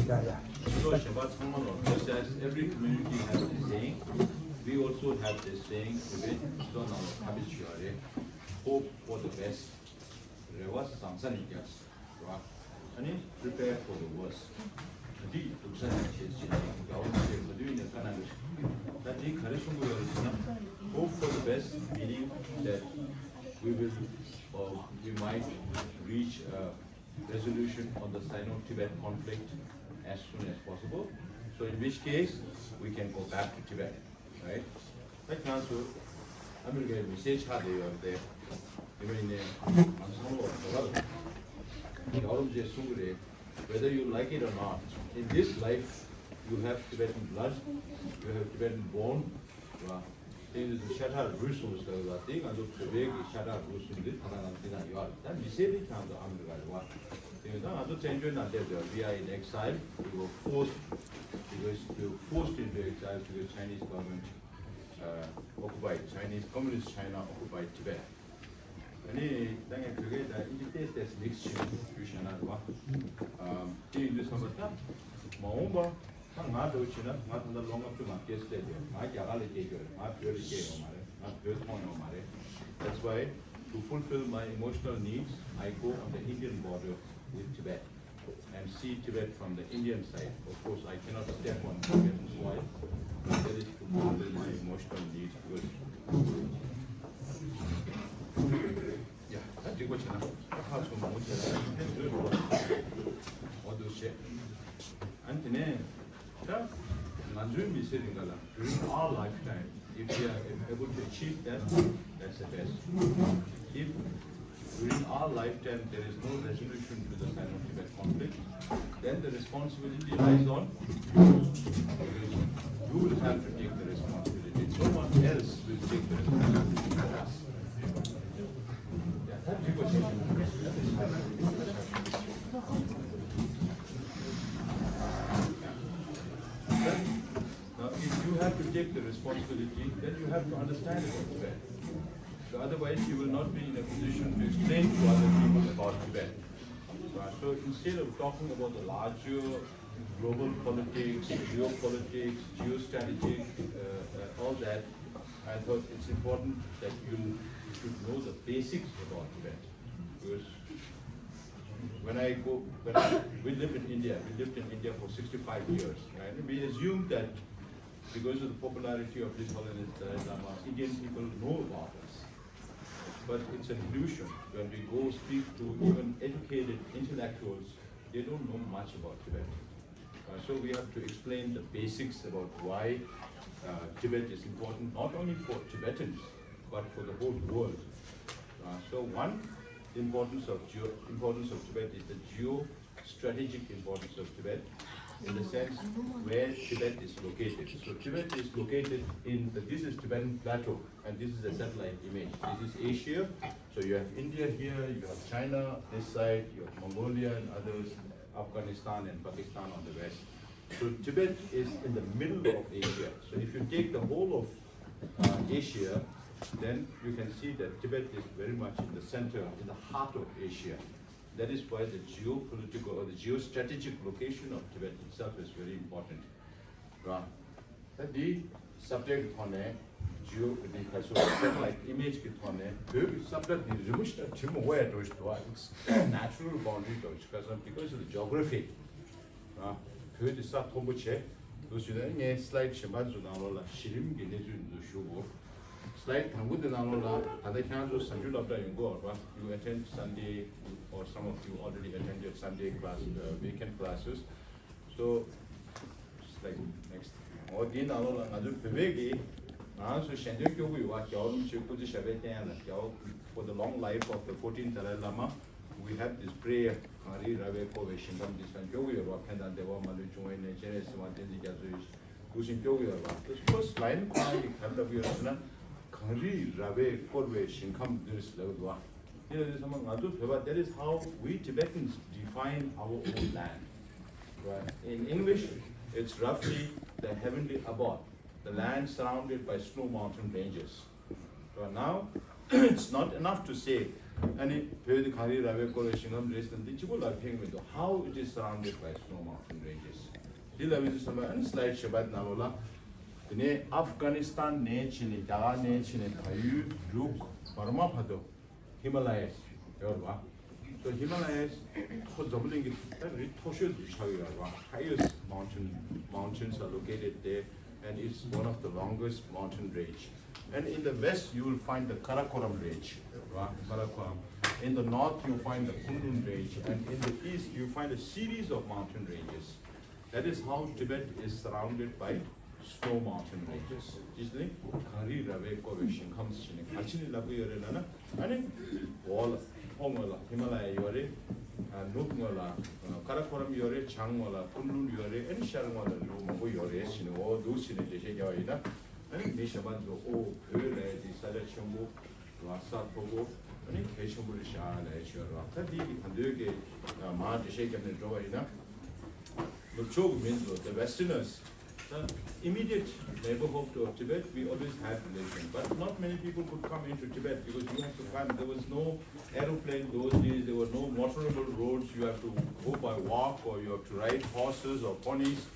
yeah. So Shabbat Shalom, just as every community has a saying, we also have this saying, don't habitually hope for the best, reverse sansaniyas, right? And prepare for the worst. The hope for the best, meaning that we will or we might reach a resolution on the Sino-Tibet conflict as soon as possible. So in which case we can go back to Tibet, right? Like now, so I'm going to get a message how they are there. Whether you like it or not, in this life you have Tibetan blood, you have Tibetan bone. This is Shatar Rusus, the thing, and the big Shatar Rusus, that Miseri can the Amrigad. We are in exile, we were forced, into exile to the Chinese government occupied, Chinese Communist China occupied Tibet. And that's mixture, that's why, to fulfill my emotional needs, I go on the Indian border with Tibet and see Tibet from the Indian side. Of course, I cannot step on Tibetan soil, but that is to fulfill my emotional needs. Yeah, that's what you know. During our lifetime, if we are able to achieve that, that's the best. If during our lifetime there is no resolution to the Sino-Tibet conflict, then the responsibility lies on you. You will have to take the responsibility. No one else will take the responsibility for us. Yeah, that's the question. Now, if you have to take the responsibility, then you have to understand about Tibet. So otherwise, you will not be in a position to explain to other people about Tibet. So instead of talking about the larger global politics, geopolitics, geostrategy, all that, I thought it's important that you should know the basics about Tibet. Because we lived in India for 65 years, right? We assumed that because of the popularity of this Holiness Dalai Lama, Indian people know about us. But it's an illusion. When we go speak to even educated intellectuals, they don't know much about Tibet. So we have to explain the basics about why Tibet is important, not only for Tibetans, but for the whole world. So one importance of Tibet is the geostrategic importance of Tibet, in the sense where Tibet is located. So Tibet is located this is Tibetan Plateau, and this is a satellite image. This is Asia, so you have India here, you have China this side, you have Mongolia and others, Afghanistan and Pakistan on the west. So Tibet is in the middle of Asia. So if you take the whole of Asia, then you can see that Tibet is very much in the center, in the heart of Asia. That is why the geopolitical or the geostrategic location of Tibet itself is very important. The subject on a satellite image subject is natural boundary because of the geography. Slide slide you attend Sunday, or some of you already attended Sunday class, weekend classes. So like next. For the long life of the 14th Dalai Lama, we have this prayer. The first line that is how we Tibetans define our own land. Right? In English, it's roughly the heavenly abode, the land surrounded by snow mountain ranges. So now, it's not enough to say how it is surrounded by snow mountain ranges. Dilavi sama an slide shabat nalola. Dine Afghanistan ne chini, Daga ne chini, Payu, Luk, Burma Pado, Himalayas. Yorba. So Himalayas, for doubling it, very highest mountains are located there, and it's one of the longest mountain range. And in the west, you will find the Karakoram range. In the north, you find the Kundun range, and in the east, you find a series of mountain ranges. That is how Tibet is surrounded by snow mountain ranges. Isn't Kari Rave Kovation comes in a Kachini Labuyanana, and all Hongola, Himalaya Yore, Nukmola, Karakoram Yore, Changola, Kundun Yore, and Sharmola Lumo Yore, all those in a Deshayaida, and Nishabanzo, oh, Hule, the Sadachumbo, Rasa Pogo, and Keshamburisha, Tadi, Handuge, Ma, the Shake and the Joina. The Chog means the Westerners. The immediate neighborhood of Tibet, we always had relations, but not many people could come into Tibet because you have to climb. There was no aeroplane those days, there were no motorable roads, you have to go by walk or you have to ride horses or ponies,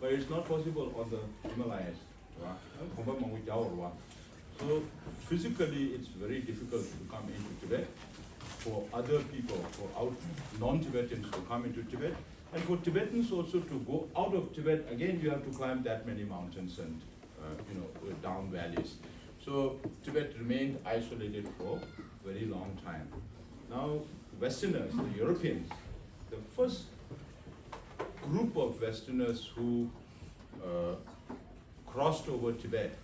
but it's not possible on the Himalayas. So physically it's very difficult to come into Tibet for other people, for non-Tibetans to come into Tibet. And for Tibetans also to go out of Tibet, again you have to climb that many mountains and down valleys. So Tibet remained isolated for a very long time. Now Westerners, the Europeans, the first group of Westerners who crossed over Tibet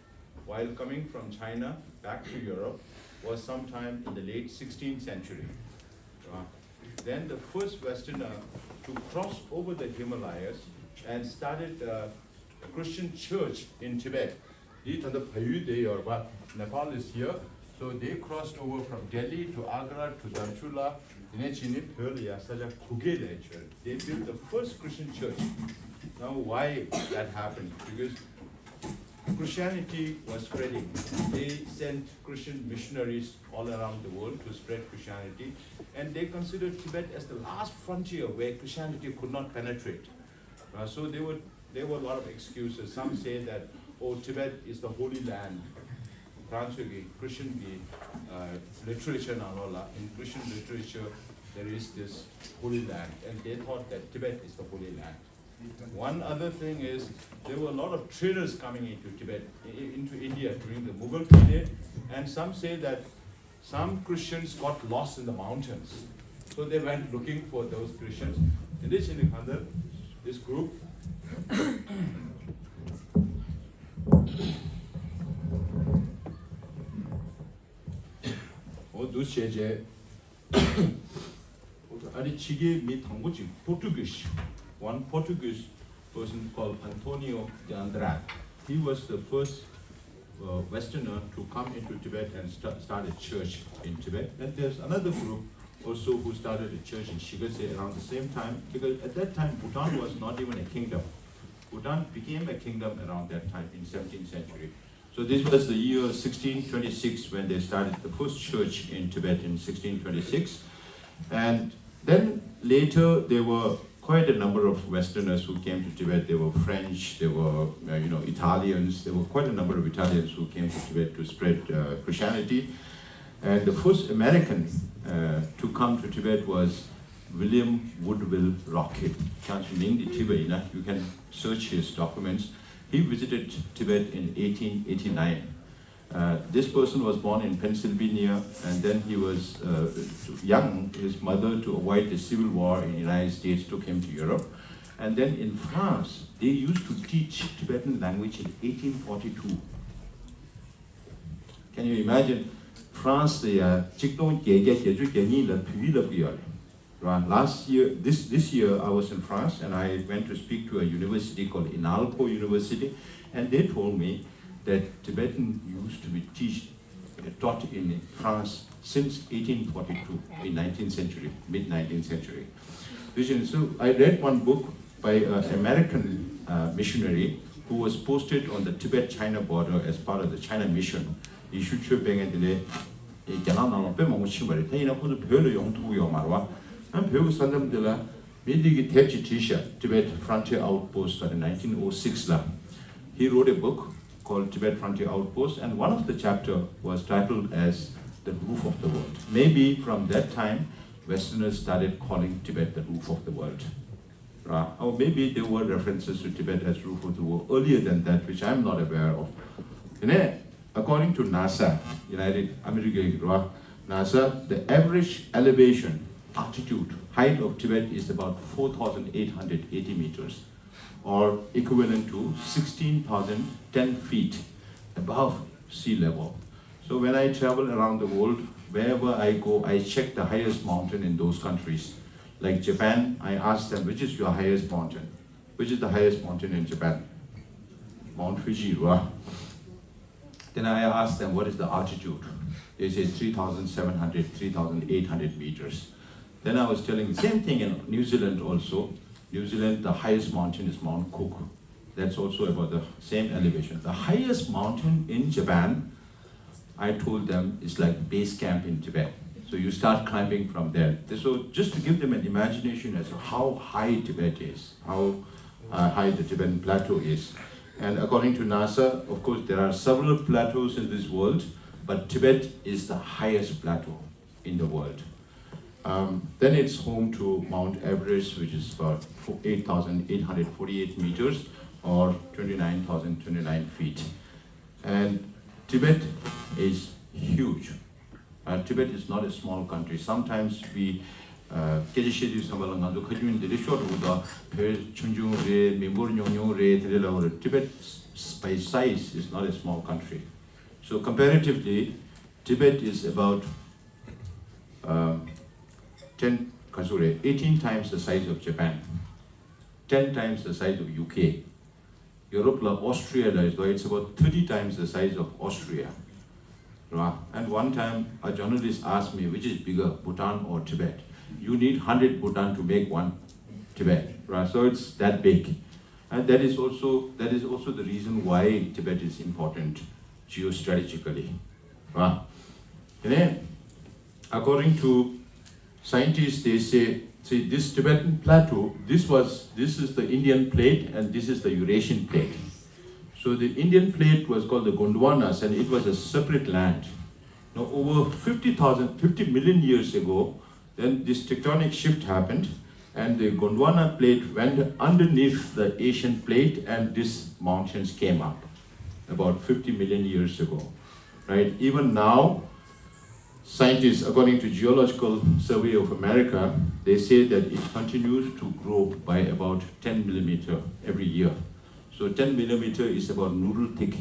while coming from China back to Europe was sometime in the late 16th century. Then the first Westerner to cross over the Himalayas and started a Christian church in Tibet. Nepal is here, so they crossed over from Delhi to Agra to Dhanchula. They built the first Christian church. Now why that happened? Because Christianity was spreading. They sent Christian missionaries all around the world to spread Christianity, and they considered Tibet as the last frontier where Christianity could not penetrate. So there were a lot of excuses. Some say that, oh, Tibet is the Holy Land. Christian literature, in Christian literature, there is this Holy Land, and they thought that Tibet is the Holy Land. One other thing is, there were a lot of traders coming into Tibet, into India during the Mughal period, and some say that some Christians got lost in the mountains. So they went looking for those Christians. In this group, Portuguese. One Portuguese person called Antonio de Andrade. He was the first Westerner to come into Tibet and start a church in Tibet. And there's another group also who started a church in Shigase around the same time, because at that time Bhutan was not even a kingdom. Bhutan became a kingdom around that time in 17th century. So this was the year 1626 when they started the first church in Tibet in 1626. And then later there were quite a number of Westerners who came to Tibet. There were French, there were Italians. There were quite a number of Italians who came to Tibet to spread Christianity. And the first American to come to Tibet was William Woodville Rocket. You can search his documents. He visited Tibet in 1889. This person was born in Pennsylvania, and then he was young. His mother, to avoid the civil war in the United States, took him to Europe. And then in France, they used to teach Tibetan language in 1842. Can you imagine? France, last year, this year, I was in France, and I went to speak to a university called Inalco University, and they told me that Tibetan used to be taught in France since 1842, in 19th century, mid-19th century. So I read one book by an American missionary who was posted on the Tibet-China border as part of the China mission. Midigi Tepchi Tisha, Tibet Frontier Outpost in 1906. He wrote a book called Tibet Frontier Outpost, and one of the chapter was titled as The Roof of the World. Maybe from that time, Westerners started calling Tibet the roof of the world. Or maybe there were references to Tibet as roof of the world earlier than that, which I'm not aware of. According to NASA, United America, NASA, the average elevation, altitude, height of Tibet is about 4,880 meters, or equivalent to 16,010 feet above sea level. So when I travel around the world, wherever I go, I check the highest mountain in those countries. Like Japan, I ask them, which is your highest mountain? Which is the highest mountain in Japan? Mount Fuji, right? Then I ask them, what is the altitude? They say 3,700, 3,800 meters. Then I was telling the same thing in New Zealand also. New Zealand, the highest mountain is Mount Cook. That's also about the same elevation. The highest mountain in Japan, I told them, is like base camp in Tibet. So you start climbing from there. So just to give them an imagination as to how high Tibet is, how high the Tibetan plateau is. And according to NASA, of course, there are several plateaus in this world, but Tibet is the highest plateau in the world. Then it's home to Mount Everest, which is about 8,848 meters, or 29,029 feet. And Tibet is huge. Tibet is not a small country. Sometimes we Tibet by size is not a small country. So comparatively, Tibet is about 18 times the size of Japan, 10 times the size of UK. Europe, Austria, it's about 30 times the size of Austria. And one time, a journalist asked me, which is bigger, Bhutan or Tibet? You need 100 Bhutan to make one Tibet, right? So it's that big. And that is also the reason why Tibet is important geostrategically. Right? And then, according to scientists, they say this Tibetan plateau, this is the Indian plate and this is the Eurasian plate. So the Indian plate was called the Gondwanas, and it was a separate land. Now over 50 million years ago, then this tectonic shift happened, and the Gondwana plate went underneath the Asian plate, and these mountains came up about 50 million years ago, right? Even now, scientists, according to Geological Survey of America, they say that it continues to grow by about 10 millimeter every year. So 10 millimeter is about noodle thick.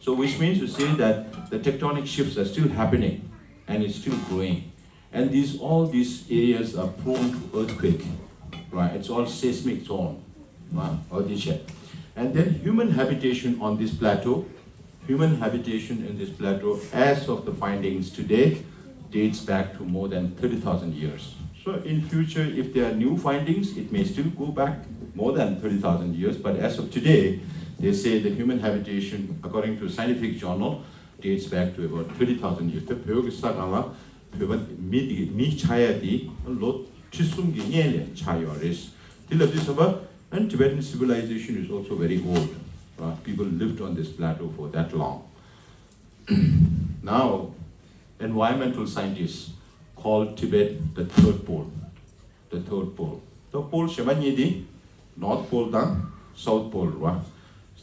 So which means to say that the tectonic shifts are still happening and it's still growing. And all these areas are prone to earthquake, right? It's all seismic zone, and then human habitation on this plateau, as of the findings today, dates back to more than 30,000 years. So in future, if there are new findings, it may still go back more than 30,000 years, but as of today, they say the human habitation, according to a scientific journal, dates back to about 30,000 years. And Tibetan civilization is also very old. People lived on this plateau for that long. Now, environmental scientists call Tibet the third pole. The third pole. The pole Shemanyidi, North Pole, South Pole.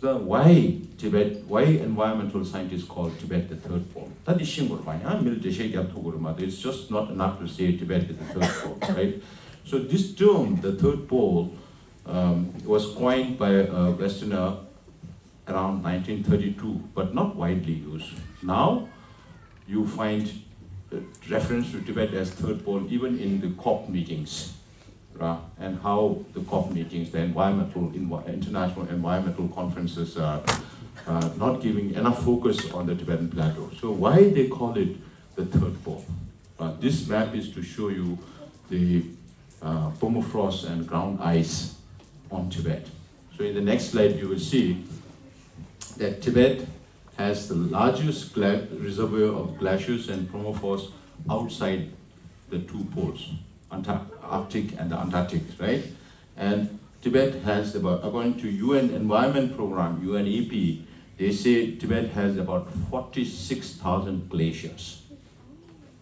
So why environmental scientists call Tibet the third pole? It's just not enough to say Tibet is the third pole, right? So this term, the third pole, was coined by a Westerner around 1932, but not widely used. Now, you find reference to Tibet as third pole even in the COP meetings, and how the COP meetings, the international environmental conferences, are not giving enough focus on the Tibetan plateau. So why they call it the third pole? This map is to show you the permafrost and ground ice on Tibet. So in the next slide, you will see that Tibet has the largest reservoir of glaciers and permafrost outside the two poles, Arctic and the Antarctic, right? And Tibet has about, according to UN Environment Program, UNEP, they say Tibet has about 46,000 glaciers,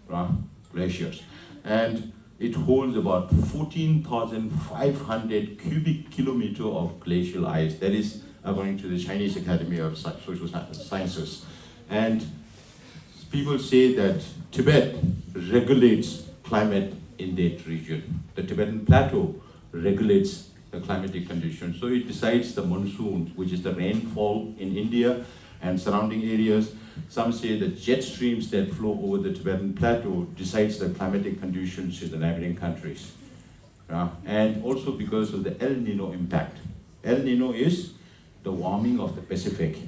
right? Glaciers. And it holds about 14,500 cubic kilometer of glacial ice. That is according to the Chinese Academy of Social Sciences. And people say that Tibet regulates climate in that region. The Tibetan Plateau regulates the climatic conditions. So it decides the monsoon, which is the rainfall in India and surrounding areas. Some say the jet streams that flow over the Tibetan Plateau decides the climatic conditions in the neighboring countries. And also because of the El Nino impact. El Nino is the warming of the Pacific.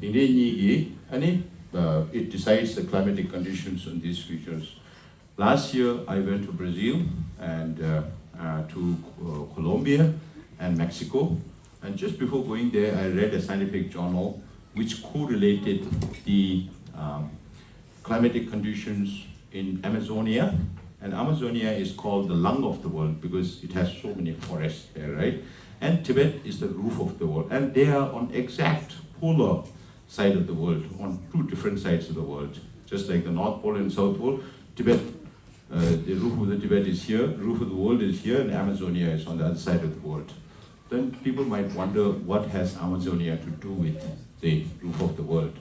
It decides the climatic conditions in these regions. Last year, I went to Brazil and to Colombia and Mexico. And just before going there, I read a scientific journal which correlated the climatic conditions in Amazonia. And Amazonia is called the lung of the world because it has so many forests there, right? And Tibet is the roof of the world. And they are on exact polar side of the world, on two different sides of the world. Just like the North Pole and South Pole, Tibet, the roof of the Tibet is here, roof of the world is here, and Amazonia is on the other side of the world. Then people might wonder what has Amazonia to do with the roof of the world.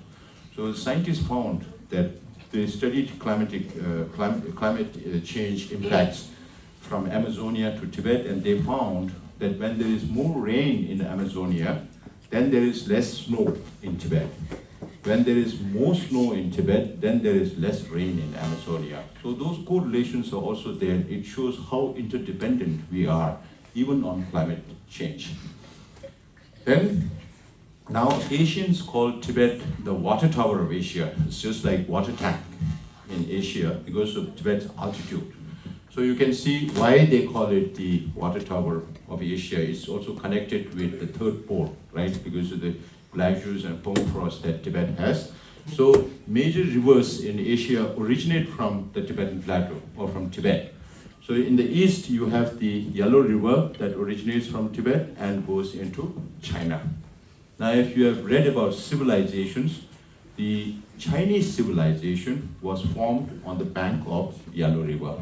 So scientists found that they studied climate change impacts from Amazonia to Tibet, and they found that when there is more rain in Amazonia, then there is less snow in Tibet. When there is more snow in Tibet, then there is less rain in Amazonia. So those correlations are also there. It shows how interdependent we are, even on climate change. Then, now Asians call Tibet the water tower of Asia. It's just like water tank in Asia because of Tibet's altitude. So you can see why they call it the water tower of Asia. It's also connected with the third pole, right? Because of the glaciers and permafrost that Tibet has. So major rivers in Asia originate from the Tibetan Plateau or from Tibet. So in the east, you have the Yellow River that originates from Tibet and goes into China. Now, if you have read about civilizations, the Chinese civilization was formed on the bank of Yellow River.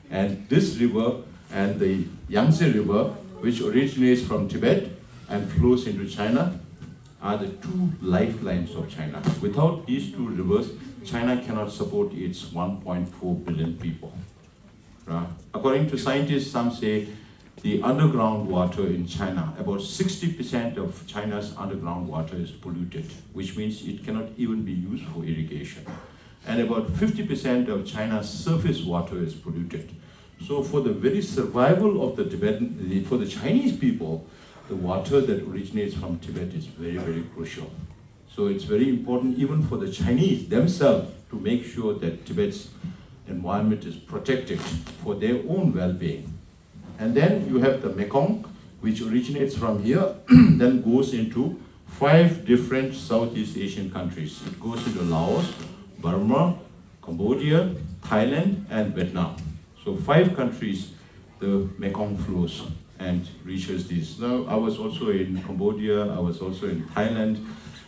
And this river and the Yangtze River, which originates from Tibet and flows into China, are the two lifelines of China. Without these two rivers, China cannot support its 1.4 billion people. According to scientists, some say the underground water in China, about 60% of China's underground water is polluted, which means it cannot even be used for irrigation. And about 50% of China's surface water is polluted. So for the very survival of the Tibetan, for the Chinese people, the water that originates from Tibet is very, very crucial. So it's very important even for the Chinese themselves to make sure that Tibet's environment is protected for their own well-being. And then you have the Mekong, which originates from here, then goes into 5 different Southeast Asian countries. It goes into Laos, Burma, Cambodia, Thailand, and Vietnam. So 5 countries, the Mekong flows and reaches these. Now, I was also in Cambodia, I was also in Thailand,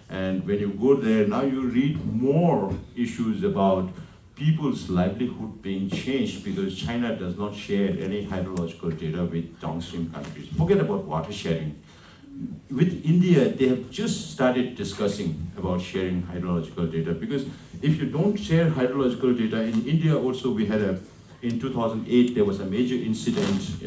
and when you go there, now you read more issues about people's livelihood being changed because China does not share any hydrological data with downstream countries. Forget about water sharing. With India, they have just started discussing about sharing hydrological data because if you don't share hydrological data, in India also we had in 2008 there was a major incident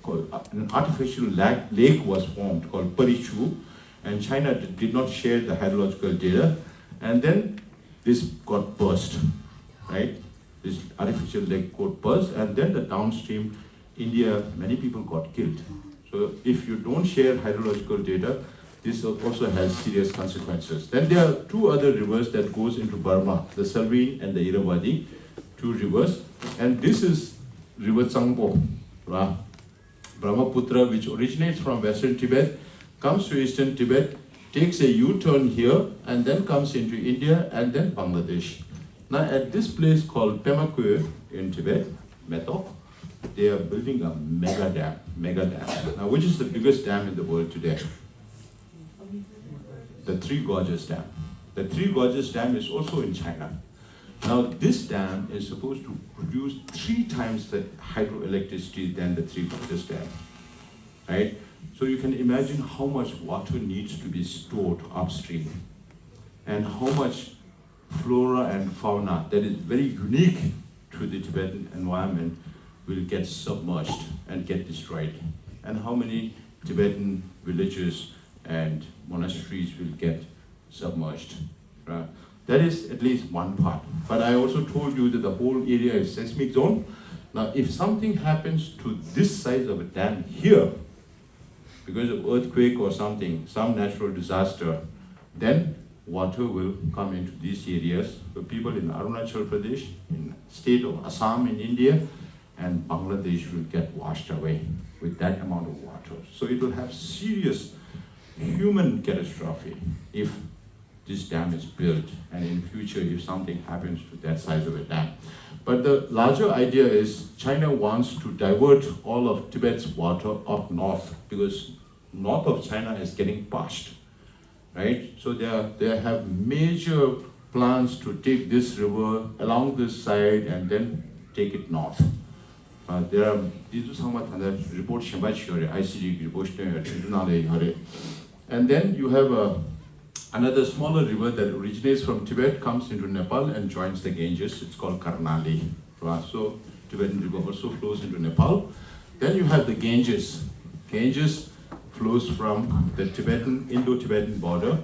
called an artificial lake was formed called Parichu, and China did not share the hydrological data, and then this got burst, right? This artificial lake got burst, and then the downstream India, many people got killed. So if you don't share hydrological data, this also has serious consequences. Then there are 2 other rivers that goes into Burma, the Salween and the Irrawaddy, 2 rivers. And this is River Tsangpo, Brahmaputra, which originates from Western Tibet, comes to Eastern Tibet, takes a U-turn here, and then comes into India and then Bangladesh. Now at this place called Pemakue in Tibet, Metok, they are building a mega dam. Now which is the biggest dam in the world today? The Three Gorges Dam. The Three Gorges Dam is also in China. Now this dam is supposed to produce 3 times the hydroelectricity than the Three Gorges Dam, right? So you can imagine how much water needs to be stored upstream and how much flora and fauna that is very unique to the Tibetan environment will get submerged and get destroyed, and how many Tibetan villages and monasteries will get submerged. Right? That is at least one part. But I also told you that the whole area is seismic zone. Now, if something happens to this size of a dam here, because of earthquake or something, some natural disaster, then water will come into these areas. The people in Arunachal Pradesh, in state of Assam in India, and Bangladesh will get washed away with that amount of water. So it will have serious human catastrophe if this dam is built, and in future if something happens to that size of a dam. But the larger idea is China wants to divert all of Tibet's water up north, because north of China is getting parched, right? So they have major plans to take this river along this side and then take it north. There are report ICD report, and then you have another smaller river that originates from Tibet, comes into Nepal and joins the Ganges. It's called Karnali. So Tibetan river also flows into Nepal. Then you have the Ganges. Ganges flows from the Indo-Tibetan border,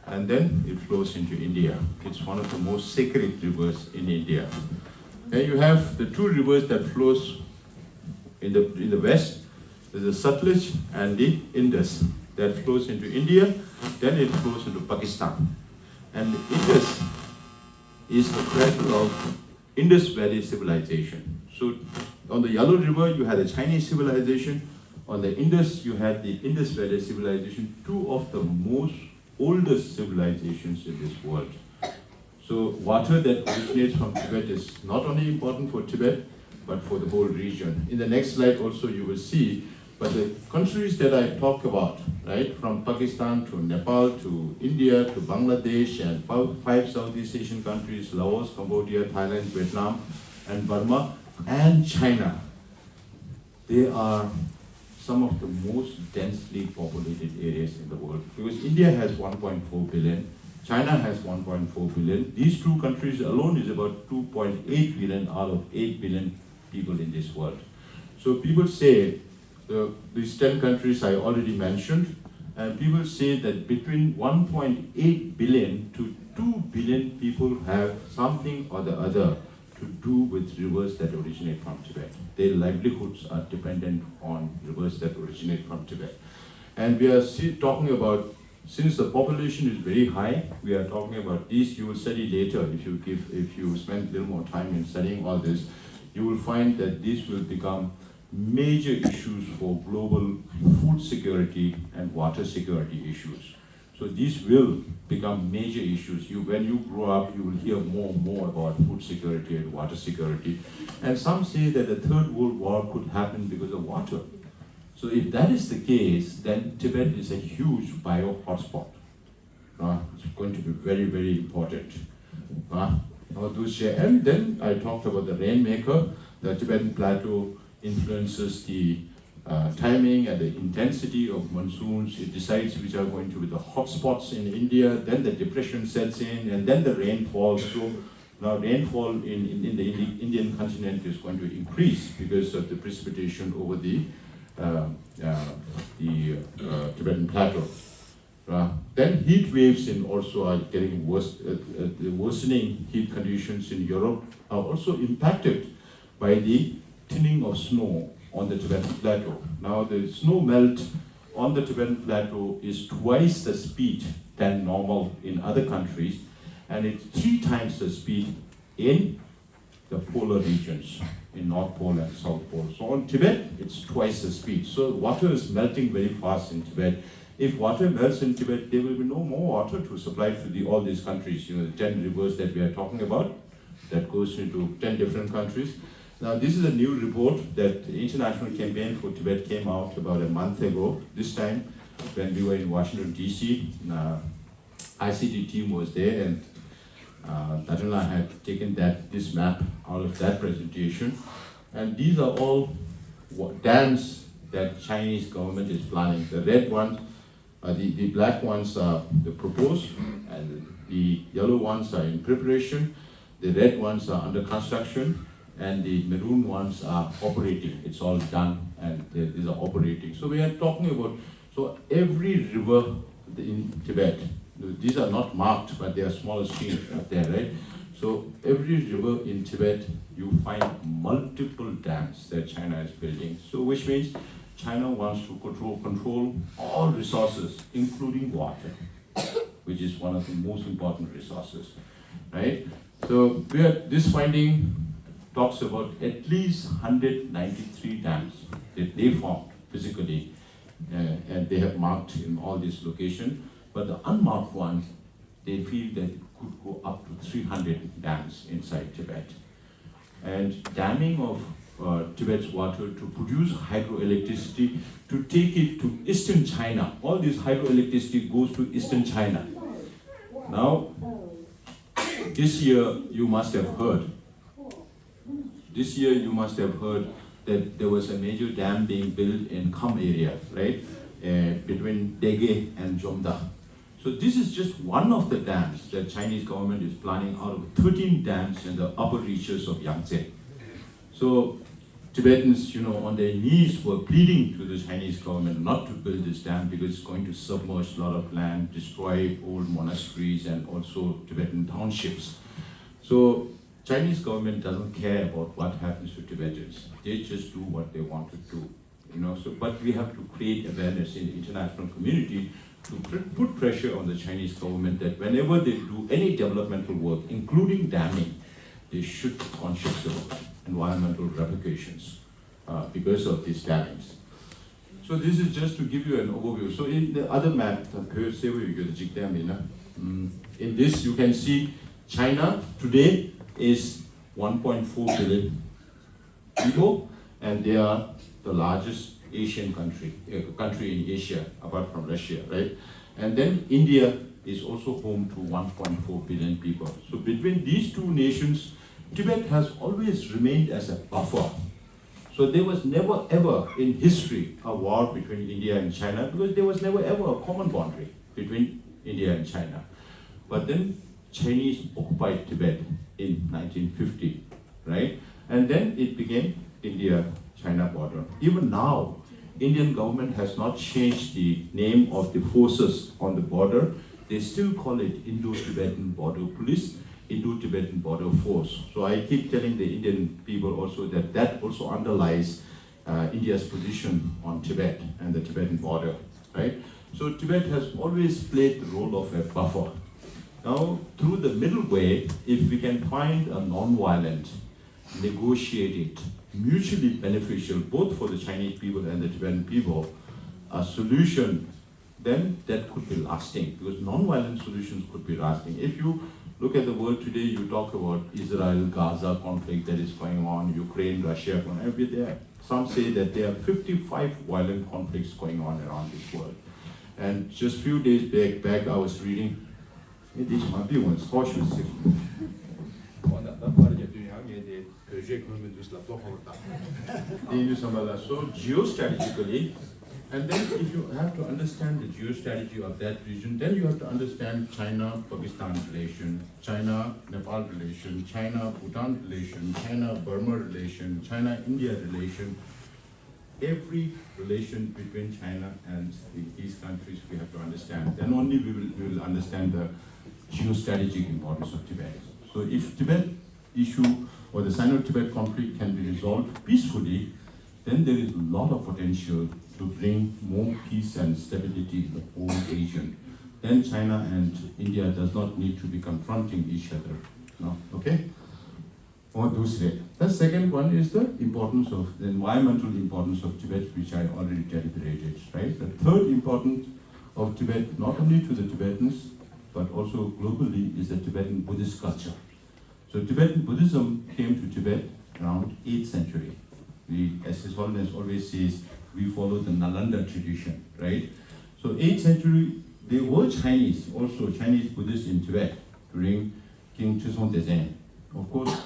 and then it flows into India. It's one of the most sacred rivers in India. Then you have the 2 rivers that flows in the west. There's the Sutlej and the Indus that flows into India. Then it flows into Pakistan. And the Indus is the cradle of Indus Valley civilization. So on the Yellow River, you had the Chinese civilization. On the Indus, you had the Indus Valley civilization, 2 of the most oldest civilizations in this world. So water that originates from Tibet is not only important for Tibet, but for the whole region. In the next slide also you will see, but the countries that I talk about, right, from Pakistan to Nepal to India to Bangladesh and 5 Southeast Asian countries, Laos, Cambodia, Thailand, Vietnam, and Burma, and China, they are some of the most densely populated areas in the world. Because India has 1.4 billion, China has 1.4 billion. These 2 countries alone is about 2.8 billion out of 8 billion people in this world. So people say, these 10 countries I already mentioned, and people say that between 1.8 billion to 2 billion people have something or the other to do with rivers that originate from Tibet. Their livelihoods are dependent on rivers that originate from Tibet. And we are talking about, since the population is very high, we are talking about these. You will study later, if you spend a little more time in studying all this, you will find that these will become major issues for global food security and water security issues. So these will become major issues. When you grow up, you will hear more and more about food security and water security. And some say that the Third World War could happen because of water. So if that is the case, then Tibet is a huge bio hotspot. It's going to be very, very important. And then I talked about the rainmaker. The Tibetan plateau influences the timing and the intensity of monsoons. It decides which are going to be the hotspots in India. Then the depression sets in, and then the rainfall. So now rainfall in the Indian continent is going to increase because of the precipitation over the Tibetan plateau. Then heat waves also are getting worse. The worsening heat conditions in Europe are also impacted by the thinning of snow on the Tibetan plateau. Now the snow melt on the Tibetan plateau is twice the speed than normal in other countries, and it's 3 times the speed in the polar regions, in North Pole and South Pole. So on Tibet, it's twice the speed. So water is melting very fast in Tibet. If water melts in Tibet, there will be no more water to supply to all these countries. The 10 rivers that we are talking about, that goes into 10 different countries. Now, this is a new report that the International Campaign for Tibet came out about a month ago. This time, when we were in Washington, D.C., ICT team was there, and Tatala had taken this map out of that presentation. And these are all dams that Chinese government is planning. The red ones, the black ones are the proposed, and the yellow ones are in preparation. The red ones are under construction, and the maroon ones are operating. It's all done, and these are operating. So we are talking about, so every river in Tibet, these are not marked, but they are smaller streams up there, right? So every river in Tibet, you find multiple dams that China is building. So which means China wants to control all resources, including water, which is one of the most important resources, right? So this finding talks about at least 193 dams that they found physically, and they have marked in all these locations. But the unmarked ones, they feel that it could go up to 300 dams inside Tibet. And damming of Tibet's water to produce hydroelectricity, to take it to eastern China. All this hydroelectricity goes to eastern China. Now, this year you must have heard that there was a major dam being built in Kham area, right? Between Dege and Jomda. So this is just one of the dams that Chinese government is planning out of 13 dams in the upper reaches of Yangtze. So Tibetans, on their knees were pleading to the Chinese government not to build this dam because it's going to submerge a lot of land, destroy old monasteries and also Tibetan townships. So Chinese government doesn't care about what happens to Tibetans. They just do what they want to do. But we have to create awareness in the international community to put pressure on the Chinese government that whenever they do any developmental work, including damming, they should be conscious of environmental repercussions because of these dammings. So this is just to give you an overview. So in the other map, in this you can see China today is 1.4 billion people, and they are the largest Asian country in Asia, apart from Russia, right? And then India is also home to 1.4 billion people. So between these two nations, Tibet has always remained as a buffer. So there was never ever in history a war between India and China because there was never ever a common boundary between India and China. But then Chinese occupied Tibet in 1950, right? And then it became India-China border. Even now, Indian government has not changed the name of the forces on the border. They still call it Indo-Tibetan Border Police, Indo-Tibetan Border Force. So I keep telling the Indian people also that also underlies India's position on Tibet and the Tibetan border, right? So Tibet has always played the role of a buffer. Now, through the middle way, if we can find a non-violent, negotiated, mutually beneficial, both for the Chinese people and the Tibetan people, a solution, then that could be lasting, because non-violent solutions could be lasting. If you look at the world today, you talk about Israel-Gaza conflict that is going on, Ukraine, Russia, everywhere. Some say that there are 55 violent conflicts going on around this world. And just a few days back I was reading, this might be one cautious. So geostrategically, and then if you have to understand the geostrategy of that region, then you have to understand China-Pakistan relation, China-Nepal relation, China-Bhutan relation, China-Burma relation, China-India relation. Every relation between China and these countries we have to understand. Then only we will understand the geostrategic importance of Tibet. So if Tibet issue or the Sino-Tibet conflict can be resolved peacefully, then there is a lot of potential to bring more peace and stability in the whole region. Then China and India does not need to be confronting each other. No? Okay? The second one is the importance of the environmental importance of Tibet, which I already deliberated. Right? The third importance of Tibet, not only to the Tibetans, but also globally, is the Tibetan Buddhist culture. So So Tibetan Buddhism came to Tibet around 8th century. As His Holiness always says, we follow the Nalanda tradition, right? So 8th century, there were Chinese, also Chinese Buddhists in Tibet during King Chusong Dezheng. Of course,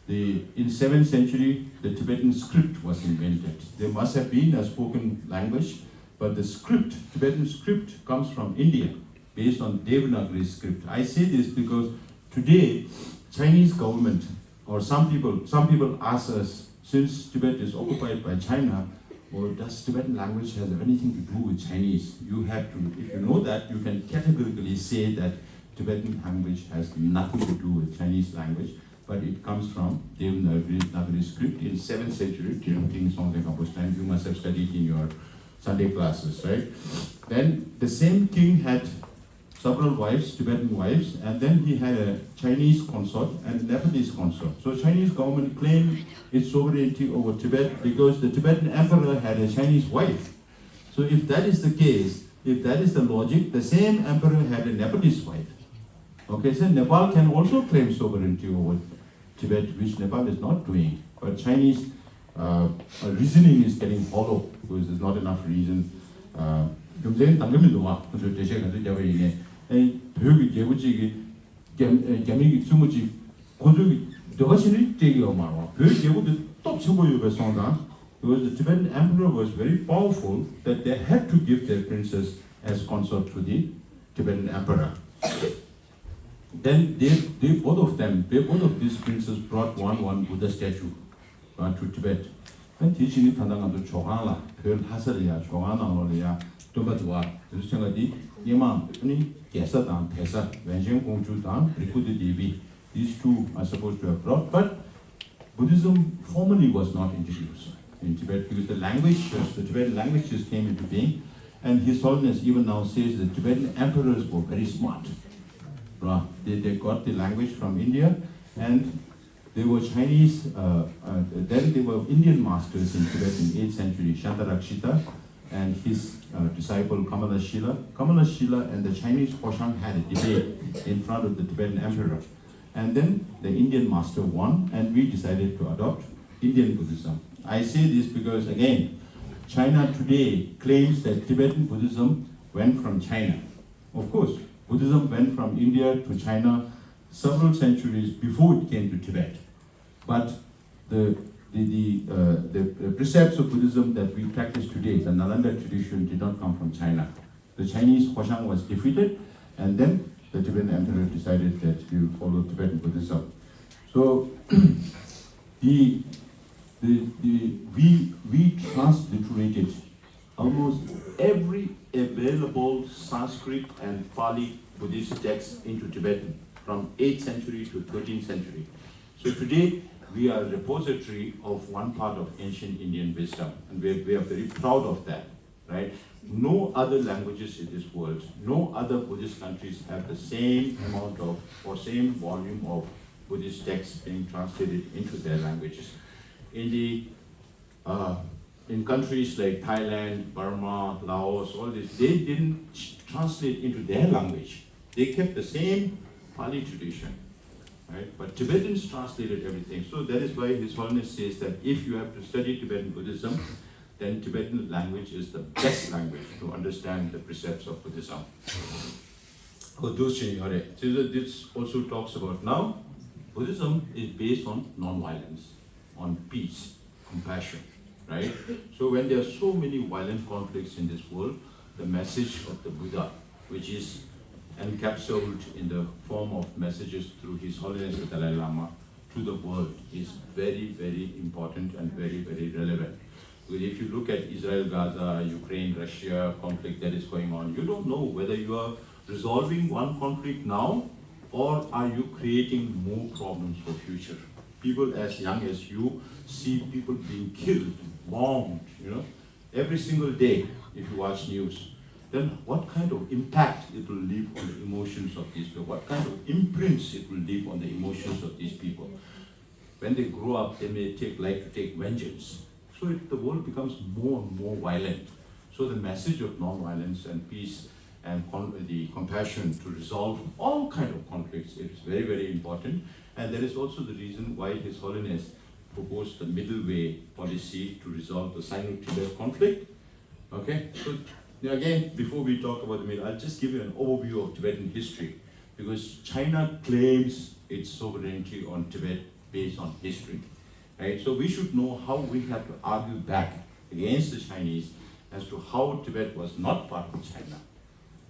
in 7th century, the Tibetan script was invented. There must have been a spoken language, but the script, Tibetan script, comes from India, based on Devanagari script. I say this because today, Chinese government, or some people ask us, since Tibet is occupied by China, well, does Tibetan language have anything to do with Chinese? You have to, if you know that, you can categorically say that Tibetan language has nothing to do with Chinese language, but it comes from Devanagari script in 7th century, during King Songtsen Gampo's time. You must have studied in your Sunday classes, right? Then the same king had several wives, Tibetan wives, and then he had a Chinese consort and a Nepalese consort. So Chinese government claimed its sovereignty over Tibet because the Tibetan emperor had a Chinese wife. So if that is the case, if that is the logic, the same emperor had a Nepalese wife. Okay, so Nepal can also claim sovereignty over Tibet, which Nepal is not doing. But Chinese reasoning is getting hollow because there's not enough reason. 벽이 개구지기 개미기 주무지 고조기 더가시리 되기가 말아. 벽 개구도 또 쳐보여 배송다. Because the Tibetan emperor was very powerful that they had to give their princess as consort to the Tibetan emperor. Then both of these princes brought one Buddha statue to Tibet. And teaching it tandangan도 조가나 별 하설이야 조가나로야 또바도와 그래서 생각이 이만 아니 개사당 대사 wensheng Rikudu Devi. These two are supposed to have brought, but Buddhism formally was not introduced in Tibet because the Tibetan language just came into being, and His Holiness even now says the Tibetan emperors were very smart. They got the language from India, and they were Chinese, then they were Indian masters in Tibet in 8th century, Shantarakshita and his disciple Kamalashila. Kamalashila and the Chinese Hoshang had a debate in front of the Tibetan emperor. And then the Indian master won, and we decided to adopt Indian Buddhism. I say this because, again, China today claims that Tibetan Buddhism went from China. Of course, Buddhism went from India to China several centuries before it came to Tibet. But the precepts of Buddhism that we practice today, the Nalanda tradition, did not come from China. The Chinese Hoshang was defeated, and then the Tibetan emperor decided that he would follow Tibetan Buddhism. So we transliterated almost every available Sanskrit and Pali Buddhist text into Tibetan from 8th century to 13th century. So today we are a repository of one part of ancient Indian wisdom, and we are very proud of that, right? No other languages in this world, no other Buddhist countries have the same amount of, or same volume of Buddhist texts being translated into their languages. In countries like Thailand, Burma, Laos, all this, they didn't translate into their language. They kept the same Pali tradition, right? But Tibetans translated everything. So that is why His Holiness says that if you have to study Tibetan Buddhism, then Tibetan language is the best language to understand the precepts of Buddhism. So this also talks about now, Buddhism is based on non-violence, on peace, compassion, right? So when there are so many violent conflicts in this world, the message of the Buddha, which is encapsulated in the form of messages through His Holiness the Dalai Lama to the world, is very, very important and very, very relevant. Because if you look at Israel, Gaza, Ukraine, Russia conflict that is going on, you don't know whether you are resolving one conflict now or are you creating more problems for future. People as young as you see people being killed, bombed, every single day if you watch news. Then what kind of impact it will leave on the emotions of these people? What kind of imprints it will leave on the emotions of these people? When they grow up, they may like to take vengeance. So the world becomes more and more violent. So the message of non-violence and peace and the compassion to resolve all kind of conflicts. It is very, very important. And that is also the reason why His Holiness proposed the middle way policy to resolve the Sino-Tibet conflict. Okay, so again, before we talk about the middle, I'll just give you an overview of Tibetan history, because China claims its sovereignty on Tibet based on history. Right? So we should know how we have to argue back against the Chinese as to how Tibet was not part of China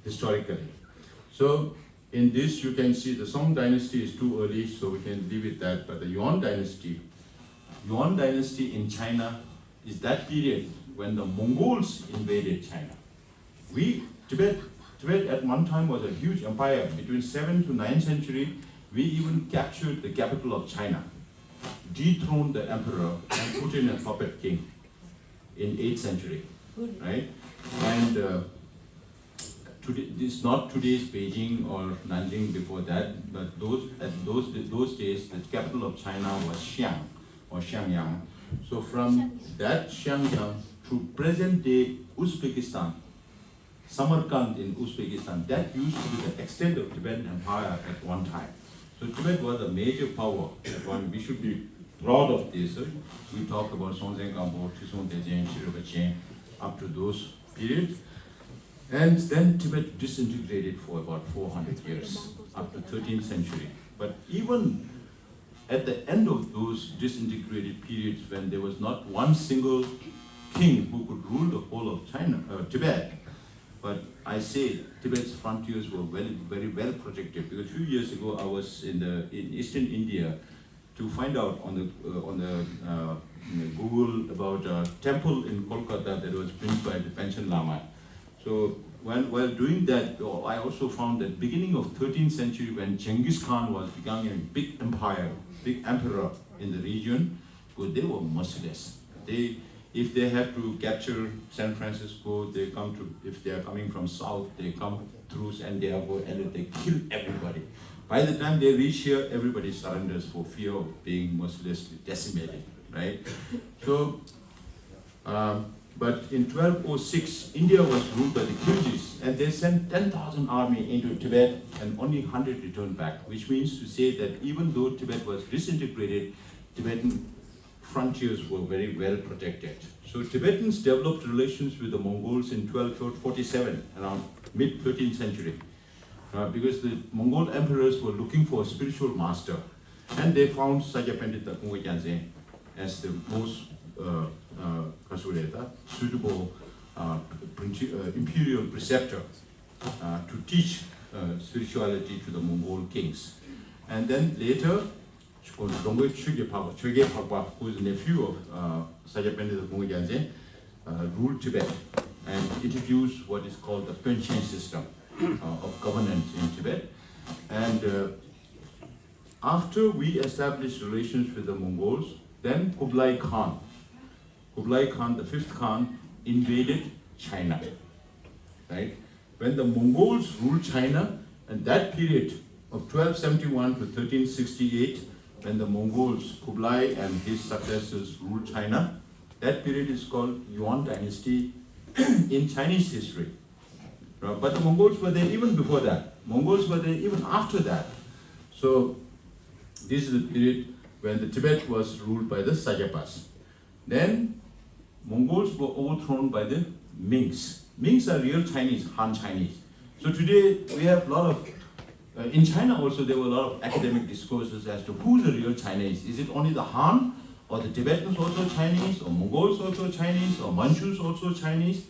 historically. So in this you can see the Song dynasty is too early, so we can leave it that, but the Yuan dynasty in China is that period when the Mongols invaded China. Tibet at one time was a huge empire. Between 7th to 9th century, we even captured the capital of China, dethroned the emperor, and put in a puppet king in 8th century, right? And today, this is not today's Beijing or Nanjing before that, but those days, the capital of China was Xi'an or Xiangyang. So from that Xiangyang to present-day Uzbekistan, Samarkand in Uzbekistan, that used to be the extent of Tibetan Empire at one time. So Tibet was a major power at one. We should be proud of this. We talk about Songtsen Gampo, Trisong Dejian, Shirogpa Chen, up to those periods. And then Tibet disintegrated for about 400 years, up to 13th century. But even at the end of those disintegrated periods, when there was not one single king who could rule the whole of China, Tibet, but I say Tibet's frontiers were very well protected, because a few years ago I was in eastern India to find out on the Google about a temple in Kolkata that was built by the Panchen Lama. So while doing that, I also found that beginning of 13th century, when Genghis Khan was becoming a big empire, big emperor in the region, because they were merciless. If they have to capture San Francisco, if they are coming from south, they come through San Diego and they kill everybody. By the time they reach here, everybody surrenders for fear of being mercilessly decimated, right? So, but in 1206, India was ruled by the Khiljis, and they sent 10,000 army into Tibet, and only 100 returned back, which means to say that even though Tibet was disintegrated, Tibetan frontiers were very well protected. So Tibetans developed relations with the Mongols in 1247, around mid-13th century, because the Mongol emperors were looking for a spiritual master, and they found Sajya Pandita Khongpa Khyentse as the most suitable imperial preceptor to teach spirituality to the Mongol kings. And then later, Dongwe Chögye Phagpa, who is a nephew of Sajya Pandita Khongpa Khyentse, ruled Tibet and introduced what is called the Panchen system of governance in Tibet. And after we established relations with the Mongols, then Kublai Khan, the fifth Khan, invaded China, right? When the Mongols ruled China, and that period of 1271 to 1368, when the Mongols, Kublai and his successors ruled China, that period is called Yuan dynasty in Chinese history. But the Mongols were there even before that. Mongols were there even after that. So this is the period when the Tibet was ruled by the Sajapas. Then Mongols were overthrown by the Mings. Mings are real Chinese, Han Chinese. So today we have a lot of, in China also there were a lot of academic discourses as to who's the real Chinese. Is it only the Han, or the Tibetans also Chinese, or Mongols also Chinese, or Manchus also Chinese?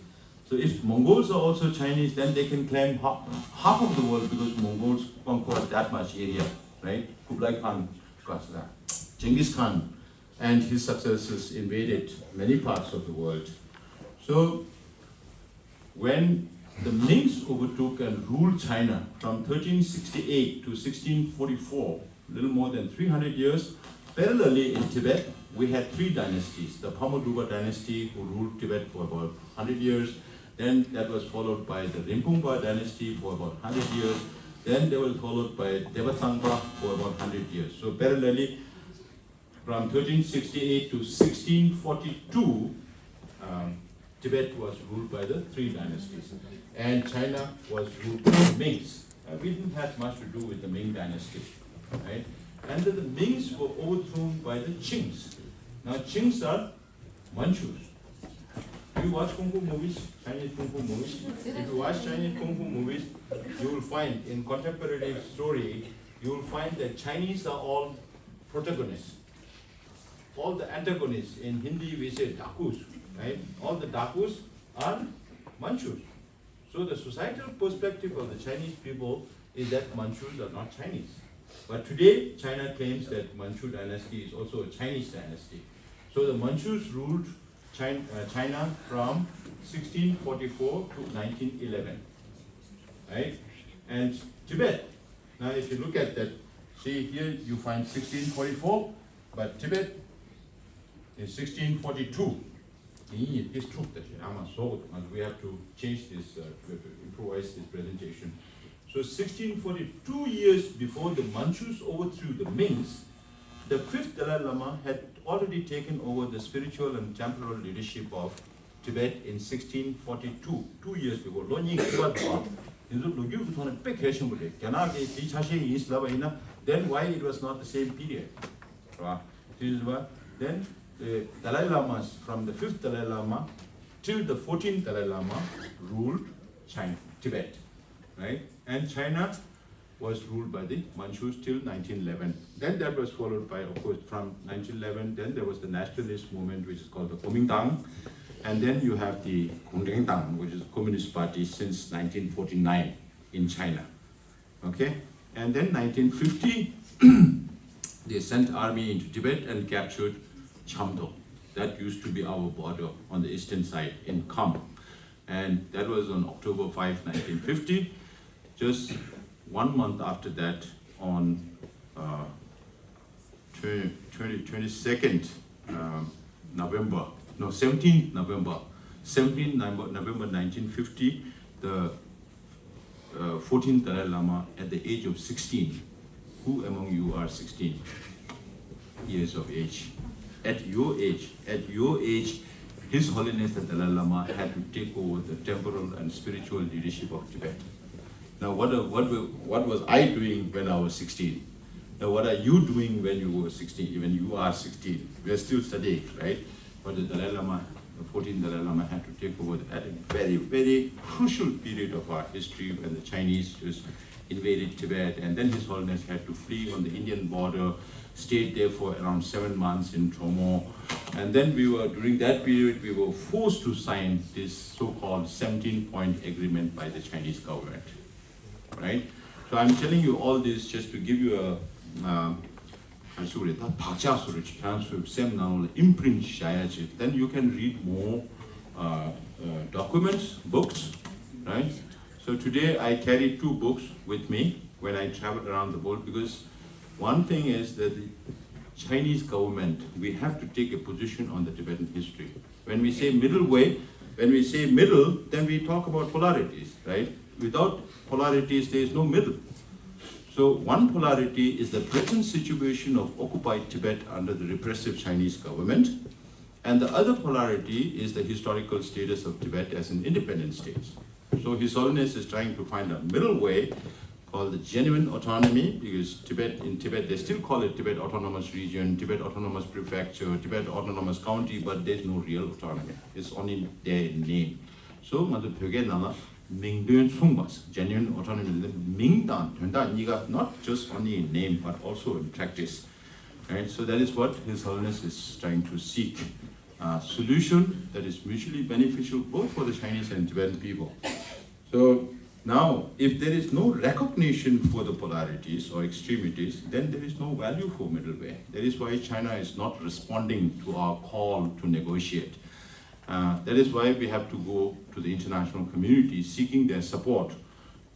So if Mongols are also Chinese, then they can claim half of the world, because Mongols conquered that much area, right? Kublai Khan, Genghis Khan and his successors invaded many parts of the world. So when the Mings overtook and ruled China from 1368 to 1644, a little more than 300 years, parallelly in Tibet, we had three dynasties. The Pamoduba dynasty, who ruled Tibet for about 100 years. Then that was followed by the Rinpoche dynasty for about 100 years. Then they were followed by Devasangpa for about 100 years. So parallelly, from 1368 to 1642, Tibet was ruled by the three dynasties, and China was ruled by the Mings. We didn't have much to do with the Ming dynasty, right? And then the Mings were overthrown by the Qings. Now Qings are Manchus. Do you watch Kung Fu movies, Chinese Kung Fu movies? If you watch Chinese Kung Fu movies, you will find in contemporary story, you will find that Chinese are all protagonists. All the antagonists, in Hindi we say Dakus, right? All the Dakus are Manchus. So the societal perspective of the Chinese people is that Manchus are not Chinese. But today, China claims that Manchu dynasty is also a Chinese dynasty. So the Manchus ruled China from 1644 to 1911, right? And Tibet, now if you look at that, see here you find 1644, but Tibet is 1642. It's true that we have to change this, we have to improvise this presentation. So 1642 years before the Manchus overthrew the Mings, the fifth Dalai Lama had already taken over the spiritual and temporal leadership of Tibet in 1642, 2 years before. Then why it was not the same period? Then the Dalai Lamas, from the fifth Dalai Lama till the 14th Dalai Lama, ruled China, Tibet, right? And China was ruled by the Manchus till 1911. Then that was followed by, of course, from 1911, then there was the nationalist movement, which is called the Kuomintang. And then you have the Kuomintang, which is the Communist Party since 1949 in China. Okay? And then 1950, they sent army into Tibet and captured Chamdo. That used to be our border on the eastern side in Kham. And that was on October 5, 1950. Just 1 month after that, on 17th November 1950, the 14th Dalai Lama at the age of 16. Who among you are 16 years of age? At your age, His Holiness the Dalai Lama had to take over the temporal and spiritual leadership of Tibet. Now, what was I doing when I was 16? Now, what are you doing when you were 16, when you are 16? We are still studying, right? But the Dalai Lama, the 14th Dalai Lama had to take over at a very, very crucial period of our history when the Chinese just invaded Tibet, and then His Holiness had to flee on the Indian border, stayed there for around 7 months in Tromo. And then during that period, we were forced to sign this so-called 17-point agreement by the Chinese government. Right? So I'm telling you all this just to give you a imprint, then you can read more documents, books, right? So today I carry 2 books with me when I travel around the world, because one thing is that the Chinese government, we have to take a position on the Tibetan history. When we say middle way, when we say middle, then we talk about polarities, right? Without polarities, there is no middle. So one polarity is the present situation of occupied Tibet under the repressive Chinese government, and the other polarity is the historical status of Tibet as an independent state. So His Holiness is trying to find a middle way called the genuine autonomy, because in Tibet, they still call it Tibet Autonomous Region, Tibet Autonomous Prefecture, Tibet Autonomous County, but there's no real autonomy. It's only their name. So, genuine autonomy, not just only in name, but also in practice. Right? So that is what His Holiness is trying to seek. A solution that is mutually beneficial both for the Chinese and Tibetan people. So now, if there is no recognition for the polarities or extremities, then there is no value for middle way. That is why China is not responding to our call to negotiate. That is why we have to go to the international community seeking their support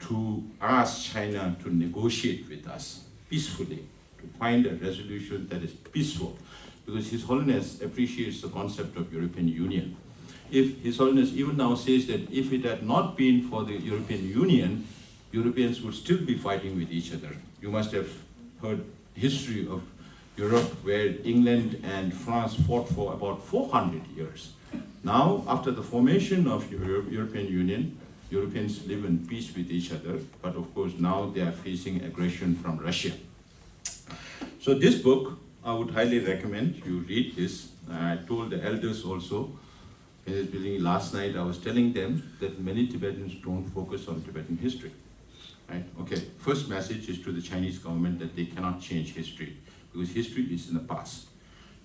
to ask China to negotiate with us peacefully, to find a resolution that is peaceful, because His Holiness appreciates the concept of European Union. If His Holiness even now says that if it had not been for the European Union, Europeans would still be fighting with each other. You must have heard history of Europe where England and France fought for about 400 years. Now, after the formation of European Union, Europeans live in peace with each other, but of course now they are facing aggression from Russia. So this book, I would highly recommend you read this. I told the elders also in this building last night, I was telling them that many Tibetans don't focus on Tibetan history. Right? Okay, first message is to the Chinese government that they cannot change history because history is in the past.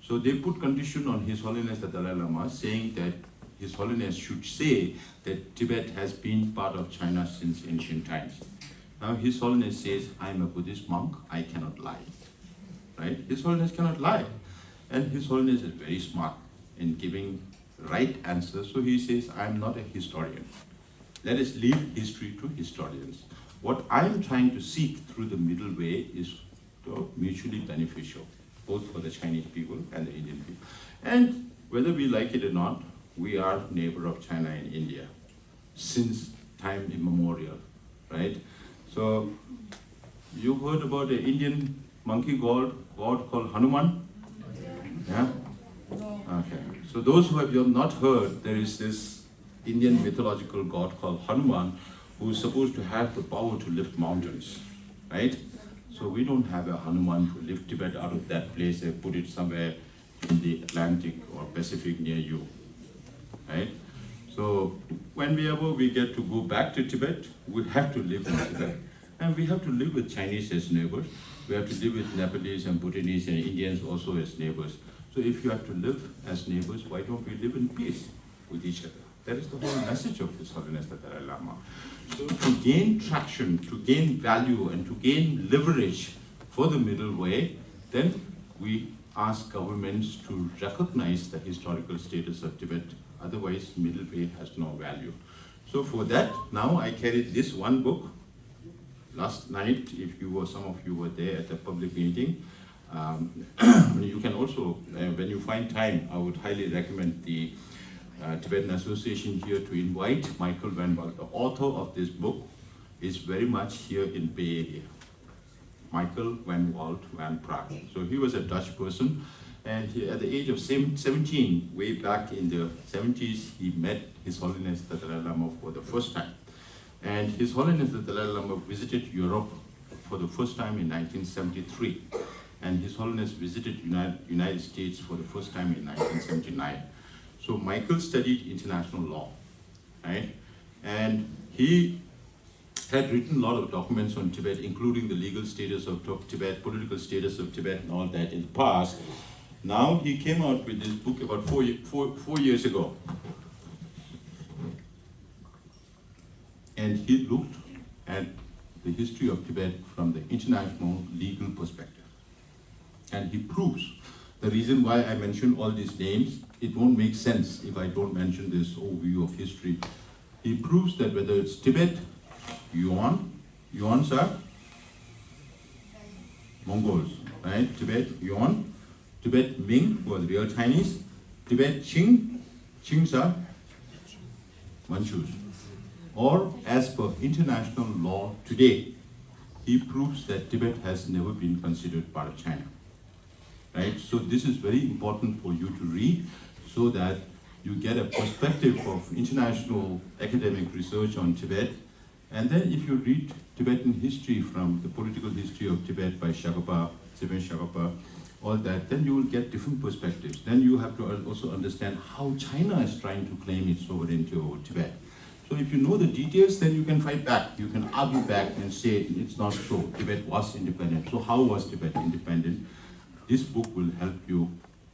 So they put condition on His Holiness the Dalai Lama saying that His Holiness should say that Tibet has been part of China since ancient times. Now His Holiness says, I'm a Buddhist monk, I cannot lie. Right? His Holiness cannot lie. And His Holiness is very smart in giving right answers. So he says, I'm not a historian. Let us leave history to historians. What I'm trying to seek through the middle way is mutually beneficial, both for the Chinese people and the Indian people. And whether we like it or not, we are neighbor of China and India since time immemorial, right? So you heard about the Indian monkey god called Hanuman? Yeah? Okay. So those who have not heard, there is this Indian mythological god called Hanuman who is supposed to have the power to lift mountains, right? So we don't have a Hanuman to lift Tibet out of that place and put it somewhere in the Atlantic or Pacific near you, right? So whenever we get to go back to Tibet, we have to live in Tibet. And we have to live with Chinese as neighbors. We have to live with Nepalese and Bhutanese and Indians also as neighbors. So if you have to live as neighbors, why don't we live in peace with each other? That is the whole message of His Holiness the Dalai Lama. So to gain traction, to gain value, and to gain leverage for the middle way, then we ask governments to recognize the historical status of Tibet. Otherwise, middle way has no value. So for that, now I carried this one book. Last night, if you were, some of you were there at the public meeting, you can also, when you find time, I would highly recommend the Tibetan Association here to invite Michael Van Walt. The author of this book is very much here in Bay Area. Michael Van Walt van Praag. So he was a Dutch person, and he, at the age of 17, way back in the 70s, he met His Holiness the Dalai Lama for the first time. And His Holiness the Dalai Lama visited Europe for the first time in 1973. And His Holiness visited United States for the first time in 1979. So Michael studied international law, right? And he had written a lot of documents on Tibet, including the legal status of Tibet, political status of Tibet, and all that in the past. Now he came out with this book about four years ago. And he looked at the history of Tibet from the international legal perspective. And he proves, the reason why I mention all these names, it won't make sense if I don't mention this overview of history. He proves that whether it's Tibet, Yuans are Mongols, right? Tibet, Yuan, Tibet Ming, who are the real Chinese, Tibet Qings are Manchus. Or as per international law today, he proves that Tibet has never been considered part of China. Right? So this is very important for you to read so that you get a perspective of international academic research on Tibet. And then if you read Tibetan history from the political history of Tibet by Shagapa, Tsepen Shagapa, all that, then you will get different perspectives. Then you have to also understand how China is trying to claim its sovereignty over Tibet. So if you know the details, then you can fight back. You can argue back and say it's not so. Tibet was independent. So how was Tibet independent? This book will help you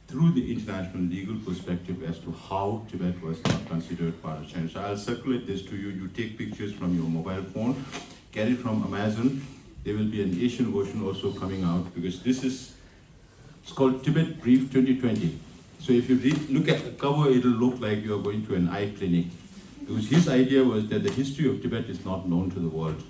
through the international legal perspective as to how Tibet was not considered part of China. So I'll circulate this to you. You take pictures from your mobile phone, get it from Amazon. There will be an Asian version also coming out because this is, it's called Tibet Brief 2020. So if you look at the cover, it'll look like you're going to an eye clinic. Because his idea was that the history of Tibet is not known to the world.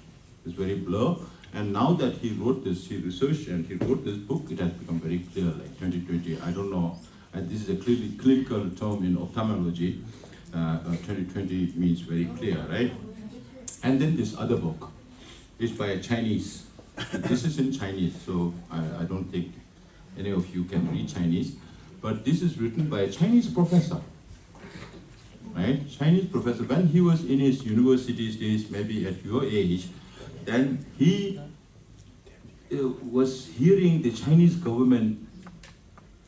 It's very blur. And now that he wrote this, he researched and he wrote this book, it has become very clear, like 2020. I don't know, and this is a clearly clinical term in ophthalmology. 2020 means very clear, right? And then this other book is by a Chinese. This is in Chinese, so I don't think any of you can read Chinese. But this is written by a Chinese professor. right? Chinese professor, when he was in his university days, maybe at your age, then he was hearing the Chinese government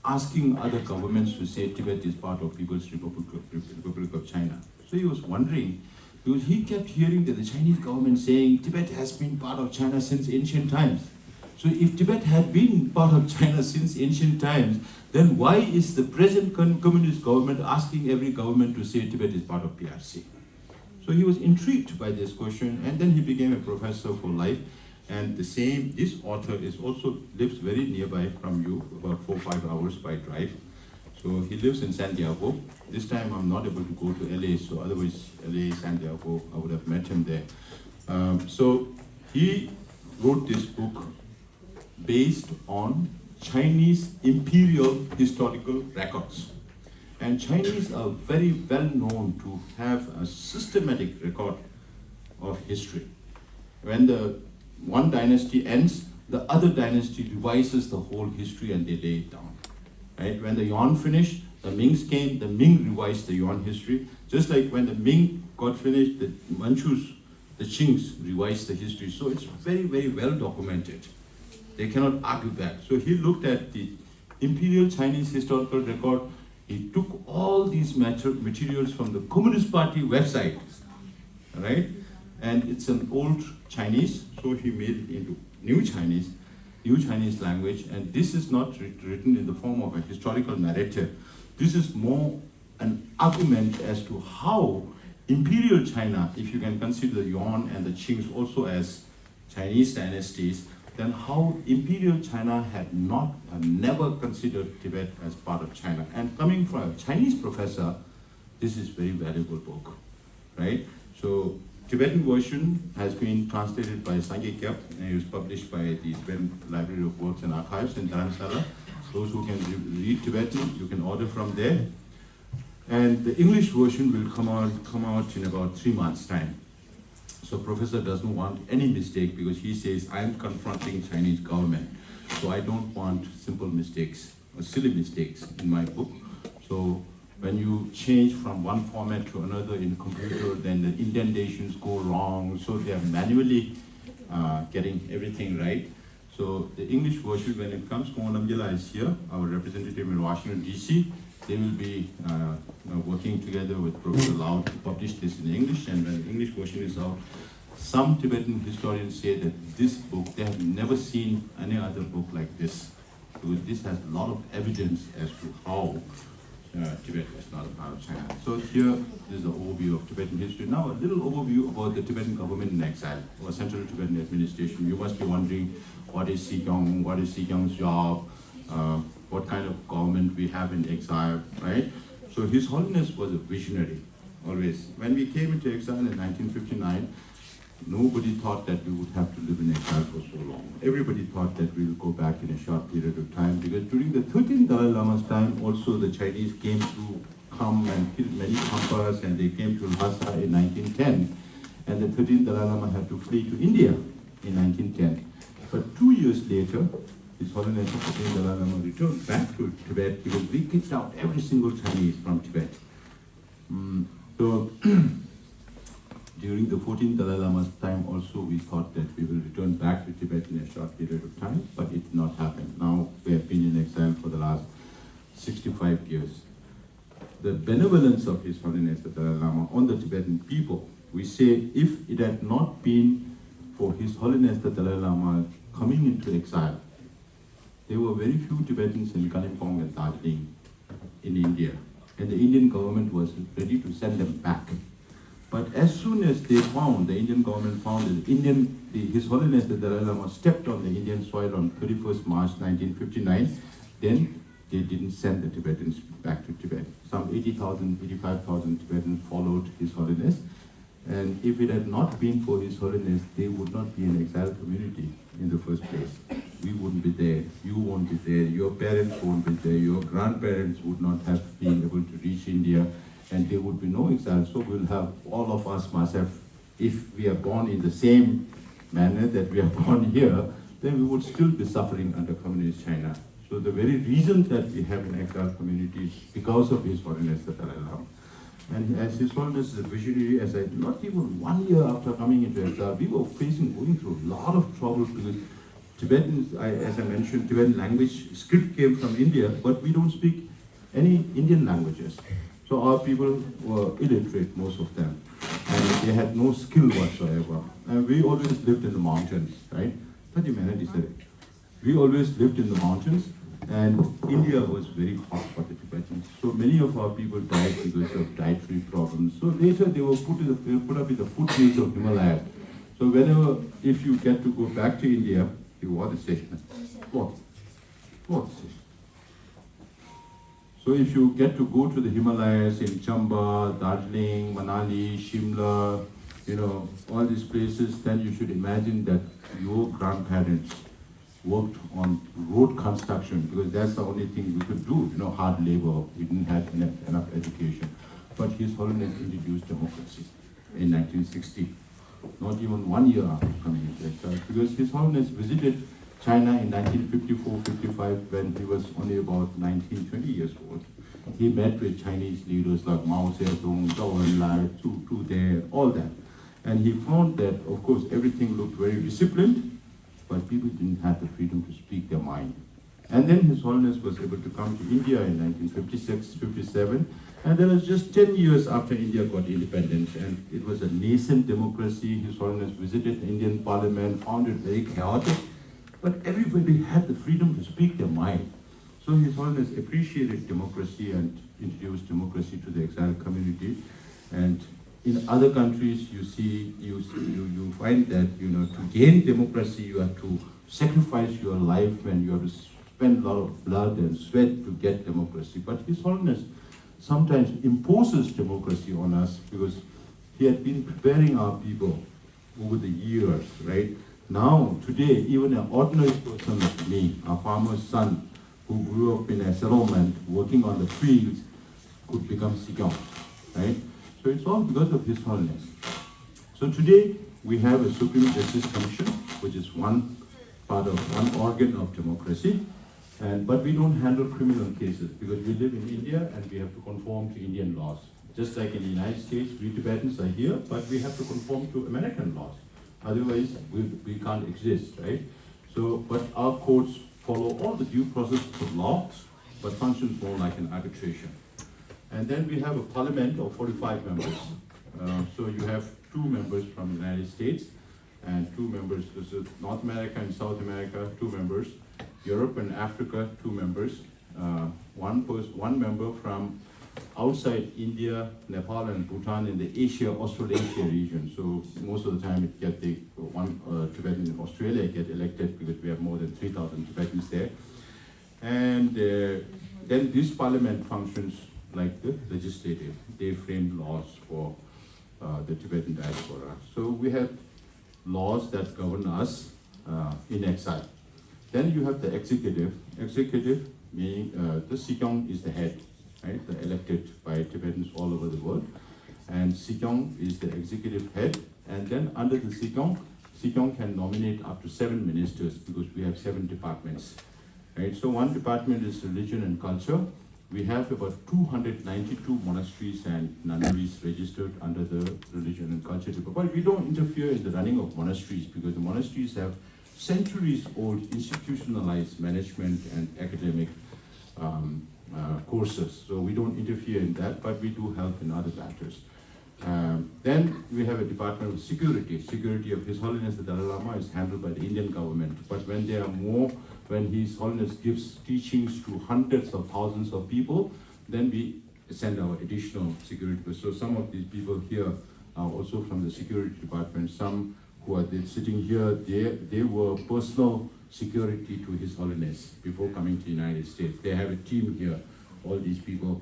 asking other governments to say Tibet is part of People's Republic of China. So he was wondering, because he kept hearing that the Chinese government saying Tibet has been part of China since ancient times. So if Tibet had been part of China since ancient times, then why is the present communist government asking every government to say Tibet is part of PRC? So he was intrigued by this question, and then he became a professor for life. And this author also lives very nearby from you, about 4 or 5 hours by drive. So he lives in San Diego. This time I'm not able to go to LA, so otherwise LA, San Diego, I would have met him there. So he wrote this book based on Chinese imperial historical records. And Chinese are very well known to have a systematic record of history. When the one dynasty ends, the other dynasty revises the whole history and they lay it down. Right? When the Yuan finished, the Mings came, the Ming revised the Yuan history. Just like when the Ming got finished, the Manchus, the Qings revised the history. So it's very, very well documented. They cannot argue that. So he looked at the imperial Chinese historical record. He took all these materials from the Communist Party website, right? And it's an old Chinese, so he made it into new Chinese language. And this is not written in the form of a historical narrative. This is more an argument as to how imperial China, if you can consider the Yuan and the Qings also as Chinese dynasties, then how imperial China had never considered Tibet as part of China. And coming from a Chinese professor, this is very valuable book, right? So Tibetan version has been translated by Sangye Kyap and it was published by the Tibetan Library of Works and Archives in Dharamsala. Those who can read Tibetan, you can order from there. And the English version will come out in about 3 months' time. So professor doesn't want any mistake because he says, I'm confronting Chinese government. So I don't want simple mistakes or silly mistakes in my book. So when you change from one format to another in computer, then the indentations go wrong. So they are manually getting everything right. So the English version, when it comes, Kuan Namgyala is here, our representative in Washington, D.C. They will be working together with Professor Lau to publish this in English, and when the English version is out, some Tibetan historians say that this book, they have never seen any other book like this, because this has a lot of evidence as to how Tibet is not a part of China. So here is an overview of Tibetan history. Now a little overview about the Tibetan government in exile, or Central Tibetan Administration. You must be wondering, what is Sikyong, what is Sikyong's job, what kind of government we have in exile, right? So His Holiness was a visionary, always. When we came into exile in 1959, nobody thought that we would have to live in exile for so long. Everybody thought that we would go back in a short period of time, because during the 13th Dalai Lama's time, also the Chinese came to come and kill many Khampas, and they came to Lhasa in 1910. And the 13th Dalai Lama had to flee to India in 1910. But 2 years later, His Holiness the 13th Dalai Lama returned back to Tibet, because we kicked out every single Chinese from Tibet. So during the 14th Dalai Lama's time also, we thought that we will return back to Tibet in a short period of time, but it did not happen. Now we have been in exile for the last 65 years. The benevolence of His Holiness the Dalai Lama on the Tibetan people, we say, if it had not been for His Holiness the Dalai Lama coming into exile, there were very few Tibetans in Kalimpong and Darjeeling in India, and the Indian government was ready to send them back. But as soon as they found, the Indian government found that His Holiness the Dalai Lama stepped on the Indian soil on 31st March 1959, then they didn't send the Tibetans back to Tibet. Some 80,000, 85,000 Tibetans followed His Holiness. And if it had not been for His Holiness, they would not be an exiled community in the first place. We wouldn't be there, you won't be there, your parents won't be there, your grandparents would not have been able to reach India, and there would be no exile. So we'll have, all of us must have, if we are born in the same manner that we are born here, then we would still be suffering under communist China. So the very reason that we have an exile community is because of His Holiness the Dalai Lama. And as His Holiness is a visionary, as I not even 1 year after coming into exile, we were going through a lot of trouble because Tibetans, as I mentioned, Tibetan language script came from India, but we don't speak any Indian languages. So our people were illiterate, most of them, and they had no skill whatsoever. And we always lived in the mountains, right? We always lived in the mountains, and India was very hot for the Tibetans. So many of our people died because of dietary problems. So later they were put up in the foothills of Himalaya. So whenever, if you get to go back to India, you want to say, what? So if you get to go to the Himalayas in Chamba, Darjeeling, Manali, Shimla, all these places, then you should imagine that your grandparents worked on road construction because that's the only thing we could do, hard labor. We didn't have enough education. But His Holiness introduced democracy in 1960, not even 1 year after coming into exile, because His Holiness visited China in 1954-55 when he was only about 19, 20 years old. He met with Chinese leaders like Mao Zedong, Zhou Enlai, Zhu Dai, all that. And he found that, of course, everything looked very disciplined, but people didn't have the freedom to speak their mind. And then His Holiness was able to come to India in 1956-57, and that was just 10 years after India got independence, and it was a nascent democracy. His Holiness visited the Indian Parliament, found it very chaotic, but everybody had the freedom to speak their mind. So His Holiness appreciated democracy and introduced democracy to the exiled community. And in other countries, you find that to gain democracy, you have to sacrifice your life and you have to spend a lot of blood and sweat to get democracy. But His Holiness sometimes imposes democracy on us because he had been preparing our people over the years, right? Now, today, even an ordinary person like me, a farmer's son who grew up in a settlement working on the fields, could become Sikyong, right? So it's all because of His Holiness. So today, we have a Supreme Justice Commission, which is one organ of democracy, but we don't handle criminal cases because we live in India and we have to conform to Indian laws. Just like in the United States, we Tibetans are here, but we have to conform to American laws. Otherwise, we can't exist, right? So, but our courts follow all the due process of law, but functions more like an arbitration. And then we have a parliament of 45 members. So you have 2 members from the United States and 2 members, so North America and South America, 2 members, Europe and Africa, 2 members, one member from outside India, Nepal and Bhutan in the Asia-Australasia region. So most of the time one Tibetan in Australia get elected because we have more than 3,000 Tibetans there. And then this parliament functions like the legislative. They frame laws for the Tibetan diaspora. So we have laws that govern us in exile. Then you have the executive. Executive meaning the Sikyong is the head, right? They're elected by Tibetans all over the world. And Sikyong is the executive head. And then under the Sikyong can nominate up to 7 ministers because we have 7 departments, right? So one department is religion and culture. We have about 292 monasteries and nunneries registered under the religion and culture department. But we don't interfere in the running of monasteries because the monasteries have centuries-old institutionalized management and academic courses. So we don't interfere in that, but we do help in other matters. Then we have a department of security. Security of His Holiness the Dalai Lama is handled by the Indian government. But when when His Holiness gives teachings to hundreds of thousands of people, then we send our additional security. So some of these people here are also from the security department. Some who are sitting here, they were personal security to His Holiness before coming to the United States. They have a team here, all these people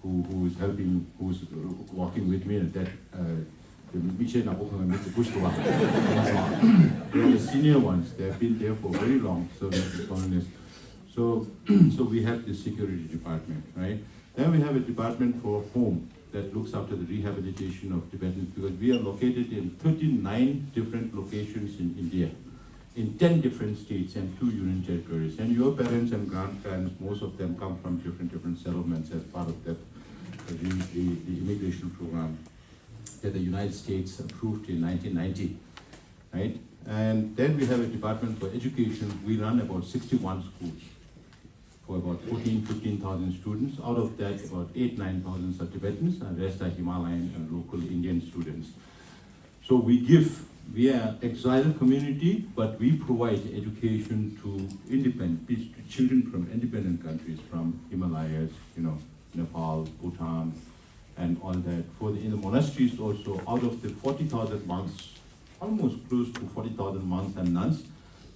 who's helping, who's walking with me, and that they're the senior ones. They have been there for very long, so His Holiness. So we have the security department, right? Then we have a department for home that looks after the rehabilitation of Tibetans because we are located in 39 different locations in India, in 10 different states and 2 union territories. And your parents and grandparents, most of them come from different settlements as part of that the immigration program that the United States approved in 1990, right? And then we have a department for education. We run about 61 schools for about 15,000 students. Out of that, about 9,000 are Tibetans, and the rest are Himalayan and local Indian students. So we are exiled community, but we provide education to children from independent countries, from Himalayas, Nepal, Bhutan, and all that. In the monasteries also, out of the 40,000 monks, almost close to 40,000 monks and nuns,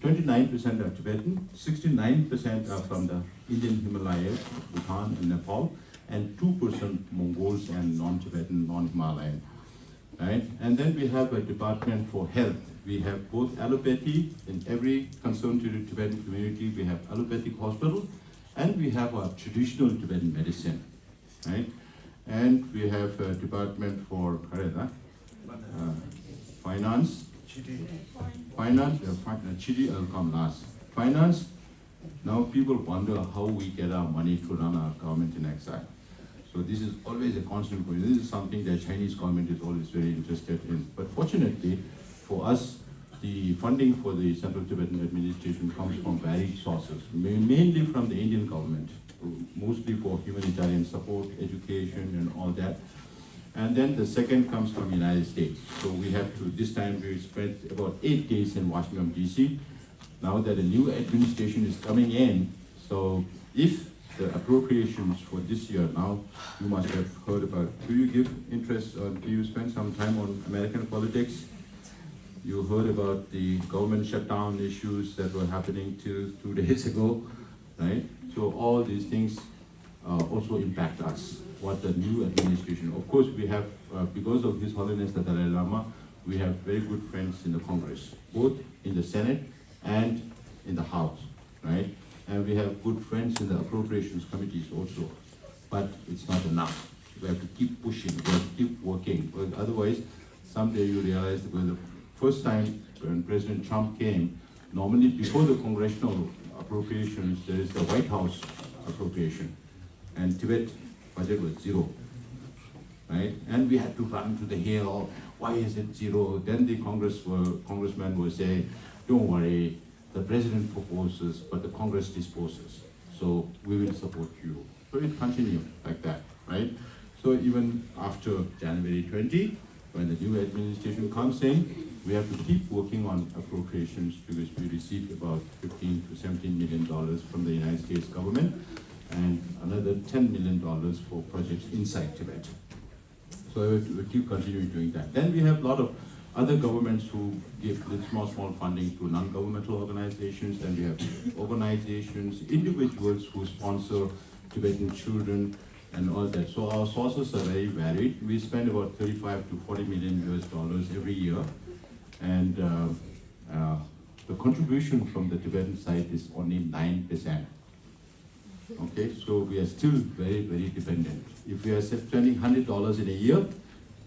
29% are Tibetan, 69% are from the Indian Himalayas, Bhutan and Nepal, and 2% Mongols and non-Tibetan, non-Himalayan. Right? And then we have a department for health. We have both allopathy in every concern to the Tibetan community. We have allopathic hospital, and we have a traditional Tibetan medicine. Right? And we have a department for finance. Chidi will come last. Finance. Now people wonder how we get our money to run our government in exile. So this is always a constant question. This is something that Chinese government is always very interested in. But fortunately, for us, the funding for the Central Tibetan Administration comes from varied sources, mainly from the Indian government, mostly for humanitarian support, education, and all that. And then the second comes from the United States. So we have to, this time we spent about 8 days in Washington, D.C. Now that a new administration is coming in, so if the appropriations for this year, now you must have heard about, do you give interest, or do you spend some time on American politics? You heard about the government shutdown issues that were happening till 2 days ago, right? So all these things also impact us, what the new administration. Of course, we have, because of His Holiness the Dalai Lama, we have very good friends in the Congress, both in the Senate and in the House, right? And we have good friends in the appropriations committees also, but it's not enough. We have to keep pushing, we have to keep working, because otherwise, someday you realize that the first time when President Trump came, normally before the congressional appropriations, there is the White House appropriation, and Tibet budget was zero, right? And we had to run to the hill, why is it zero? Then the congressman was saying, don't worry, the president proposes, but the Congress disposes. So we will support you. So it continues like that, right? So even after January 20, when the new administration comes in, we have to keep working on appropriations because we received about $15 to $17 million from the United States government and another $10 million for projects inside Tibet. So we keep continuing doing that. Then we have a lot of other governments who give small funding to non-governmental organizations. Then we have organizations, individuals who sponsor Tibetan children and all that. So our sources are very varied. We spend about 35 to 40 million US dollars every year. And the contribution from the Tibetan side is only 9%. Okay, so we are still very, very dependent. If we are spending $100 in a year,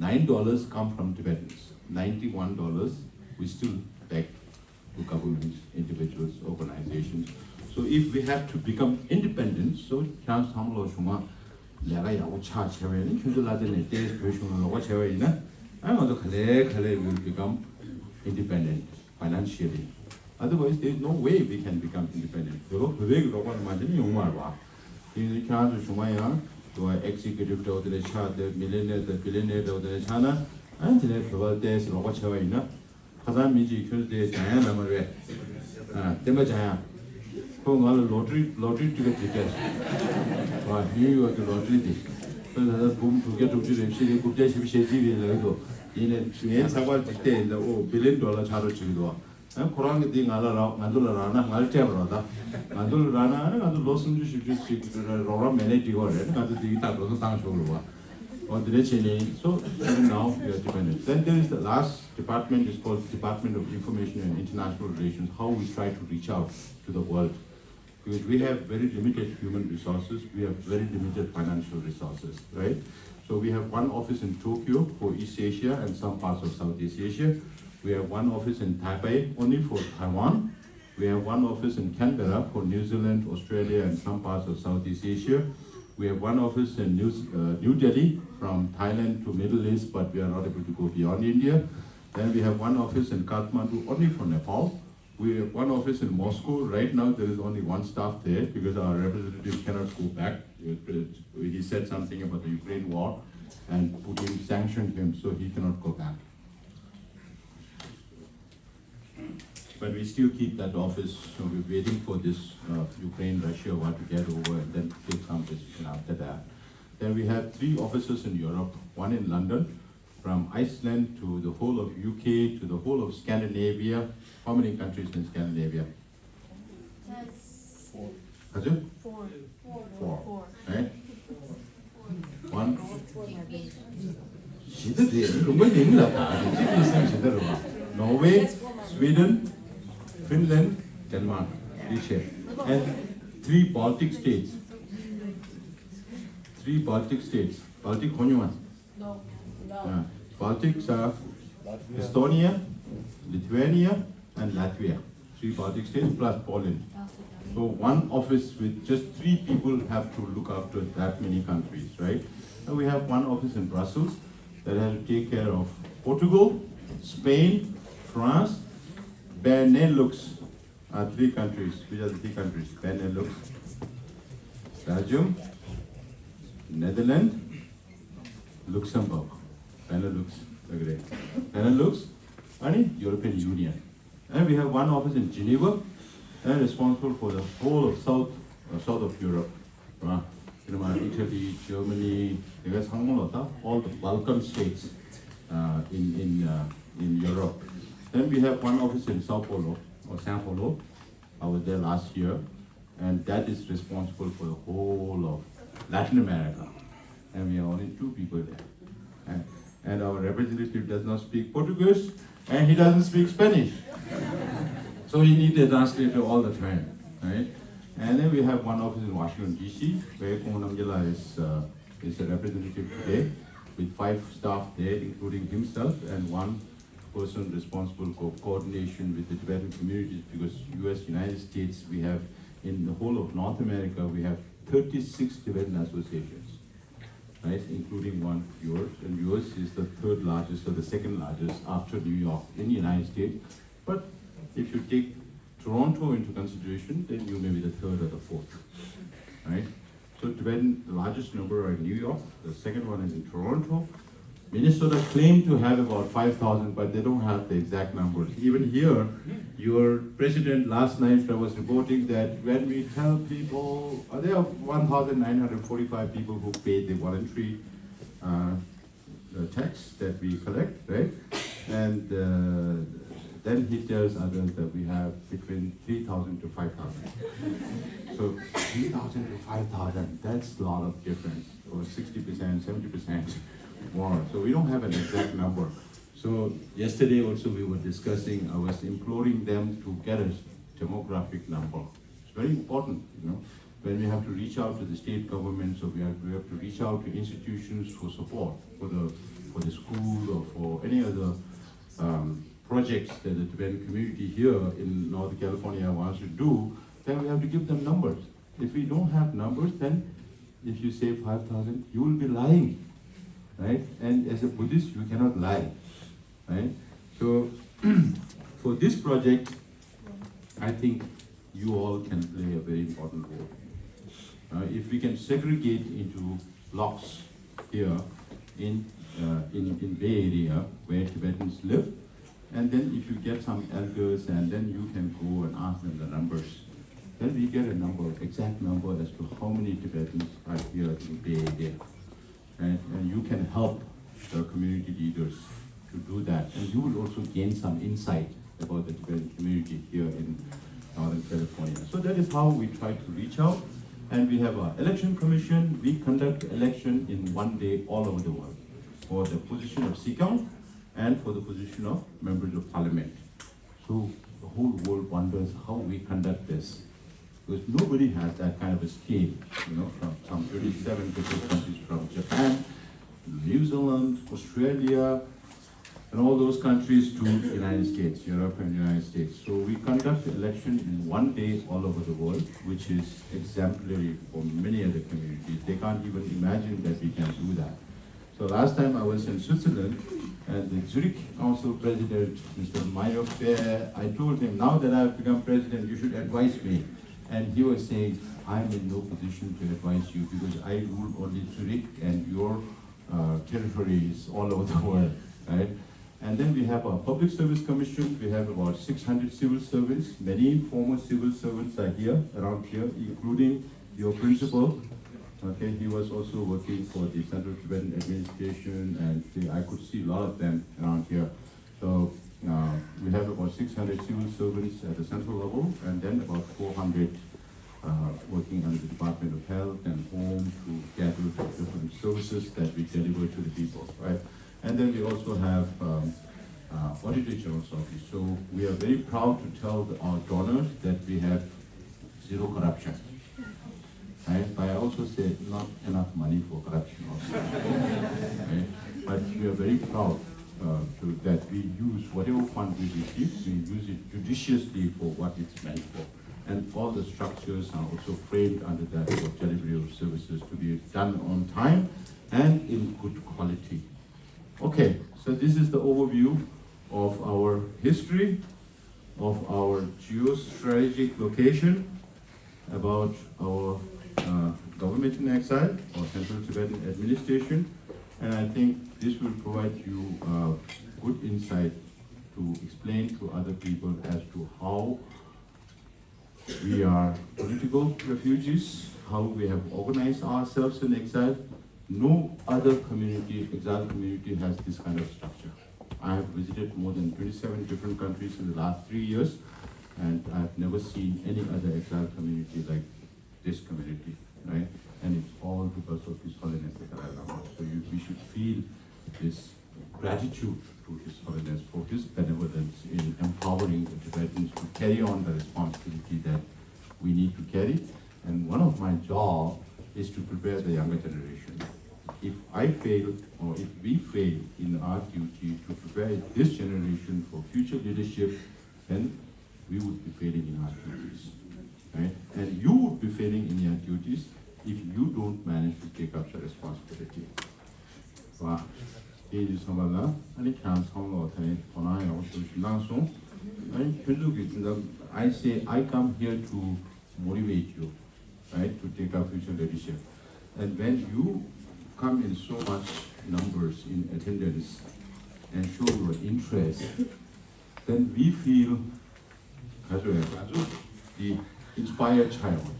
$9 come from Tibetans. $91 we still beg to governments, individuals, organizations. So if we have to become independent, so chance hamlo shuma lega ya ucha chewe ni chundu la de te shuma lo chewe ina I want to khale will become independent financially. Otherwise there is no way we can become independent. So beveg ro kon ma ni yongma ba. Ni chance shuma ya to executive to the cha the millionaire the billionaire to the chana and the provided days in Rochawina. Kazan Miji Tuesday, Diana Maria. Demajaya. Pung all lottery tickets. New York lottery. So that boom to get to the city, could just be shady in a Sabat day, the $1 billion charity. And Kurang thing Mandula Rana, Malta, Mandula Rana, and the Lawson should just Rora Meneti or the Tang. Or the so even now we are dependent. Then there is the last department is called Department of Information and International Relations, how we try to reach out to the world. Because we have very limited human resources, we have very limited financial resources, right? So we have one office in Tokyo for East Asia and some parts of Southeast Asia. We have one office in Taipei only for Taiwan. We have one office in Canberra for New Zealand, Australia, and some parts of Southeast Asia. We have one office in New Delhi, from Thailand to Middle East, but we are not able to go beyond India. Then we have one office in Kathmandu, only for Nepal. We have one office in Moscow. Right now, there is only one staff there because our representative cannot go back. He said something about the Ukraine war, and Putin sanctioned him, so he cannot go back. But we still keep that office, so we're waiting for this Ukraine-Russia war to get over and then take some decision after that. Then we have 3 offices in Europe, one in London, from Iceland to the whole of UK to the whole of Scandinavia. How many countries in Scandinavia? Four. Has it? Four. 4, right? 1. 写的这个没赢了吧？你这个是写的了吧？Norway, Sweden, Finland, Denmark, and 3 Baltic states. 3 Baltic states. Baltic, Honyuan. No. Baltics are Estonia, Lithuania, and Latvia. 3 Baltic states plus Poland. So one office with just 3 people have to look after that many countries, right? And we have one office in Brussels that has to take care of Portugal, Spain, France, Benelux are 3 countries. Which are the 3 countries? Benelux, Belgium, Netherlands, Luxembourg. Benelux, agree. Benelux, and European Union. And we have one office in Geneva, and responsible for the whole of south of Europe. Italy, Germany, all the Balkan states in Europe. Then we have one office in Sao Paulo, or São Paulo. I was there last year, and that is responsible for the whole of Latin America. And we are only 2 people there. And our representative does not speak Portuguese, and he doesn't speak Spanish. So he needs a translator all the time, right? And then we have one office in Washington, D.C., where Kumar Namgyala is a representative today, with 5 staff there, including himself, and 1 person responsible for coordination with the Tibetan communities, because US, United States, we have, in the whole of North America, we have 36 Tibetan associations, right, including 1 yours, and yours is the 3rd largest or the 2nd largest after New York in the United States. But if you take Toronto into consideration, then you may be the 3rd or the 4th, right? So Tibetan, the largest number are in New York, the 2nd one is in Toronto. Minnesota claimed to have about 5,000, but they don't have the exact numbers. Even here, your president last night was reporting that when we tell people, there are 1,945 people who paid the voluntary tax that we collect, right? And then he tells others that we have between 3,000 to 5,000. So 3,000 to 5,000, that's a lot of difference, or 60%, 70% more. So we don't have an exact number. So yesterday also we were discussing, I was imploring them to get a demographic number. It's very important, when we have to reach out to the state government, so we have to reach out to institutions for support, for the school or for any other projects that the Tibetan community here in Northern California wants to do, then we have to give them numbers. If we don't have numbers, then if you say 5,000, you will be lying, right? And as a Buddhist, you cannot lie, right? So for this project, I think you all can play a very important role. If we can segregate into blocks here in Bay Area where Tibetans live, and then if you get some elders and then you can go and ask them the numbers, then we get a number, exact number as to how many Tibetans are here in Bay Area. And you can help the community leaders to do that. And you will also gain some insight about the Tibetan community here in Northern California. So that is how we try to reach out. And we have our election commission. We conduct election in 1 day all over the world for the position of Sikang and for the position of members of parliament. So the whole world wonders how we conduct this, because nobody has that kind of a scale, from some 37 different countries, from Japan, New Zealand, Australia, and all those countries to United States, Europe and United States. So we conduct election in one day all over the world, which is exemplary for many other communities. They can't even imagine that we can do that. So last time I was in Switzerland, and the Zurich Council President, Mr. Mayo Fair, I told him, now that I've become president, you should advise me. And he was saying, I'm in no position to advise you because I rule only Zurich and your territory is all over the world, right? And then we have our Public Service Commission. We have about 600 civil servants. Many former civil servants are here, around here, including your principal. Okay, he was also working for the Central Tibetan Administration, and I could see a lot of them around here. So we have about 600 civil servants at the central level, and then about 400 working under the Department of Health and Home to gather different services that we deliver to the people, right? And then we also have Auditor General's Office. So we are very proud to tell our donors that we have zero corruption. Right? But I also say not enough money for corruption also. Right? But we are very proud that we use whatever fund we receive, we use it judiciously for what it's meant for. And all the structures are also framed under that for delivery of services to be done on time and in good quality. Okay, so this is the overview of our history, of our geostrategic location, about our government in exile, or Central Tibetan Administration, and I think this will provide you good insight to explain to other people as to how we are political refugees, how we have organized ourselves in exile. No other community, exile community, has this kind of structure. I have visited more than 27 different countries in the last 3 years, and I've never seen any other exile community like this community, right? And it's all because of His Holiness the Dalai Lama. So we should feel this gratitude to His Holiness for His benevolence in empowering the Tibetans to carry on the responsibility that we need to carry. And one of my jobs is to prepare the younger generation. If I fail, or if we fail in our duty to prepare this generation for future leadership, then we would be failing in our duties, right? And you would be failing in your duties if you don't manage to take up the responsibility. Wow. I say I come here to motivate you, right, to take up future leadership. And when you come in so much numbers in attendance and show your interest, then we feel the inspired child.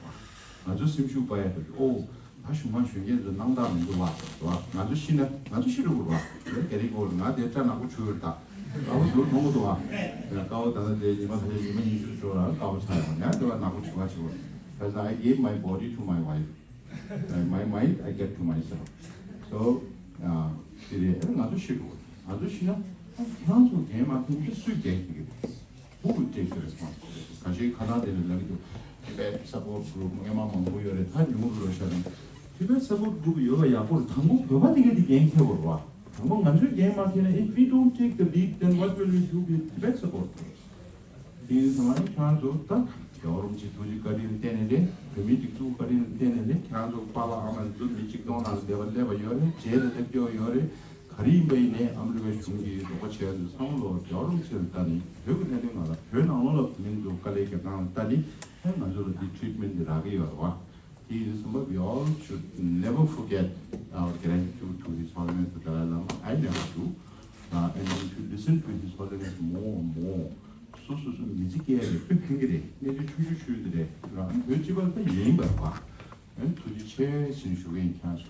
아주 심슈바야 오 다시만 쉬게도 남다는 거 봐. 아주 신나 아주 싫어 봐. 그리고 나 대자나고 추울다. 아우 너무도 와. 가오 다는 데지만 사실은 이슈 줘라. 가오 차야. 내가 나고 추가지고. Because I gave my body to my wife. My mind I get to myself. So 이제 아주 싫어. 아주 신나. 한국 게임한테 필수 게임. who takes the responsibility? 사실 가나다는 여기도 티베트 서포트 그룹 뭐만 모여래 다 용어를 하시는 티베트 서포트 그룹 여가 야고 당국 벼가 되게 게임 해보러 와. 당국 만들 게임 하기는 if we don't take the lead, then what will we do with Tibet support? 이 상황이 그래도 딱 여름지 도지거리는 때는데 그미직 두거리는 때는데 계속 봐라하면 좀 미직 동안 레벨 열에 제대로 대표 열에 가리베이네 아무래도 중기 똑같이 해서 상으로 여름치를 따니 벽을 내는 거다. 벽은 어느 민도 깔리게 나온 따니 해만저로 이 트리트먼트라게 열와. He is somebody we all should never forget our gratitude to His Holiness the Dalai Lama. I never do. And we should listen to His Holiness more and more. 소소소 미지게 팽팽이래. 내주 추주추들의 그런 몇 집은 다 예인 거야. 도대체 신수의 인창수.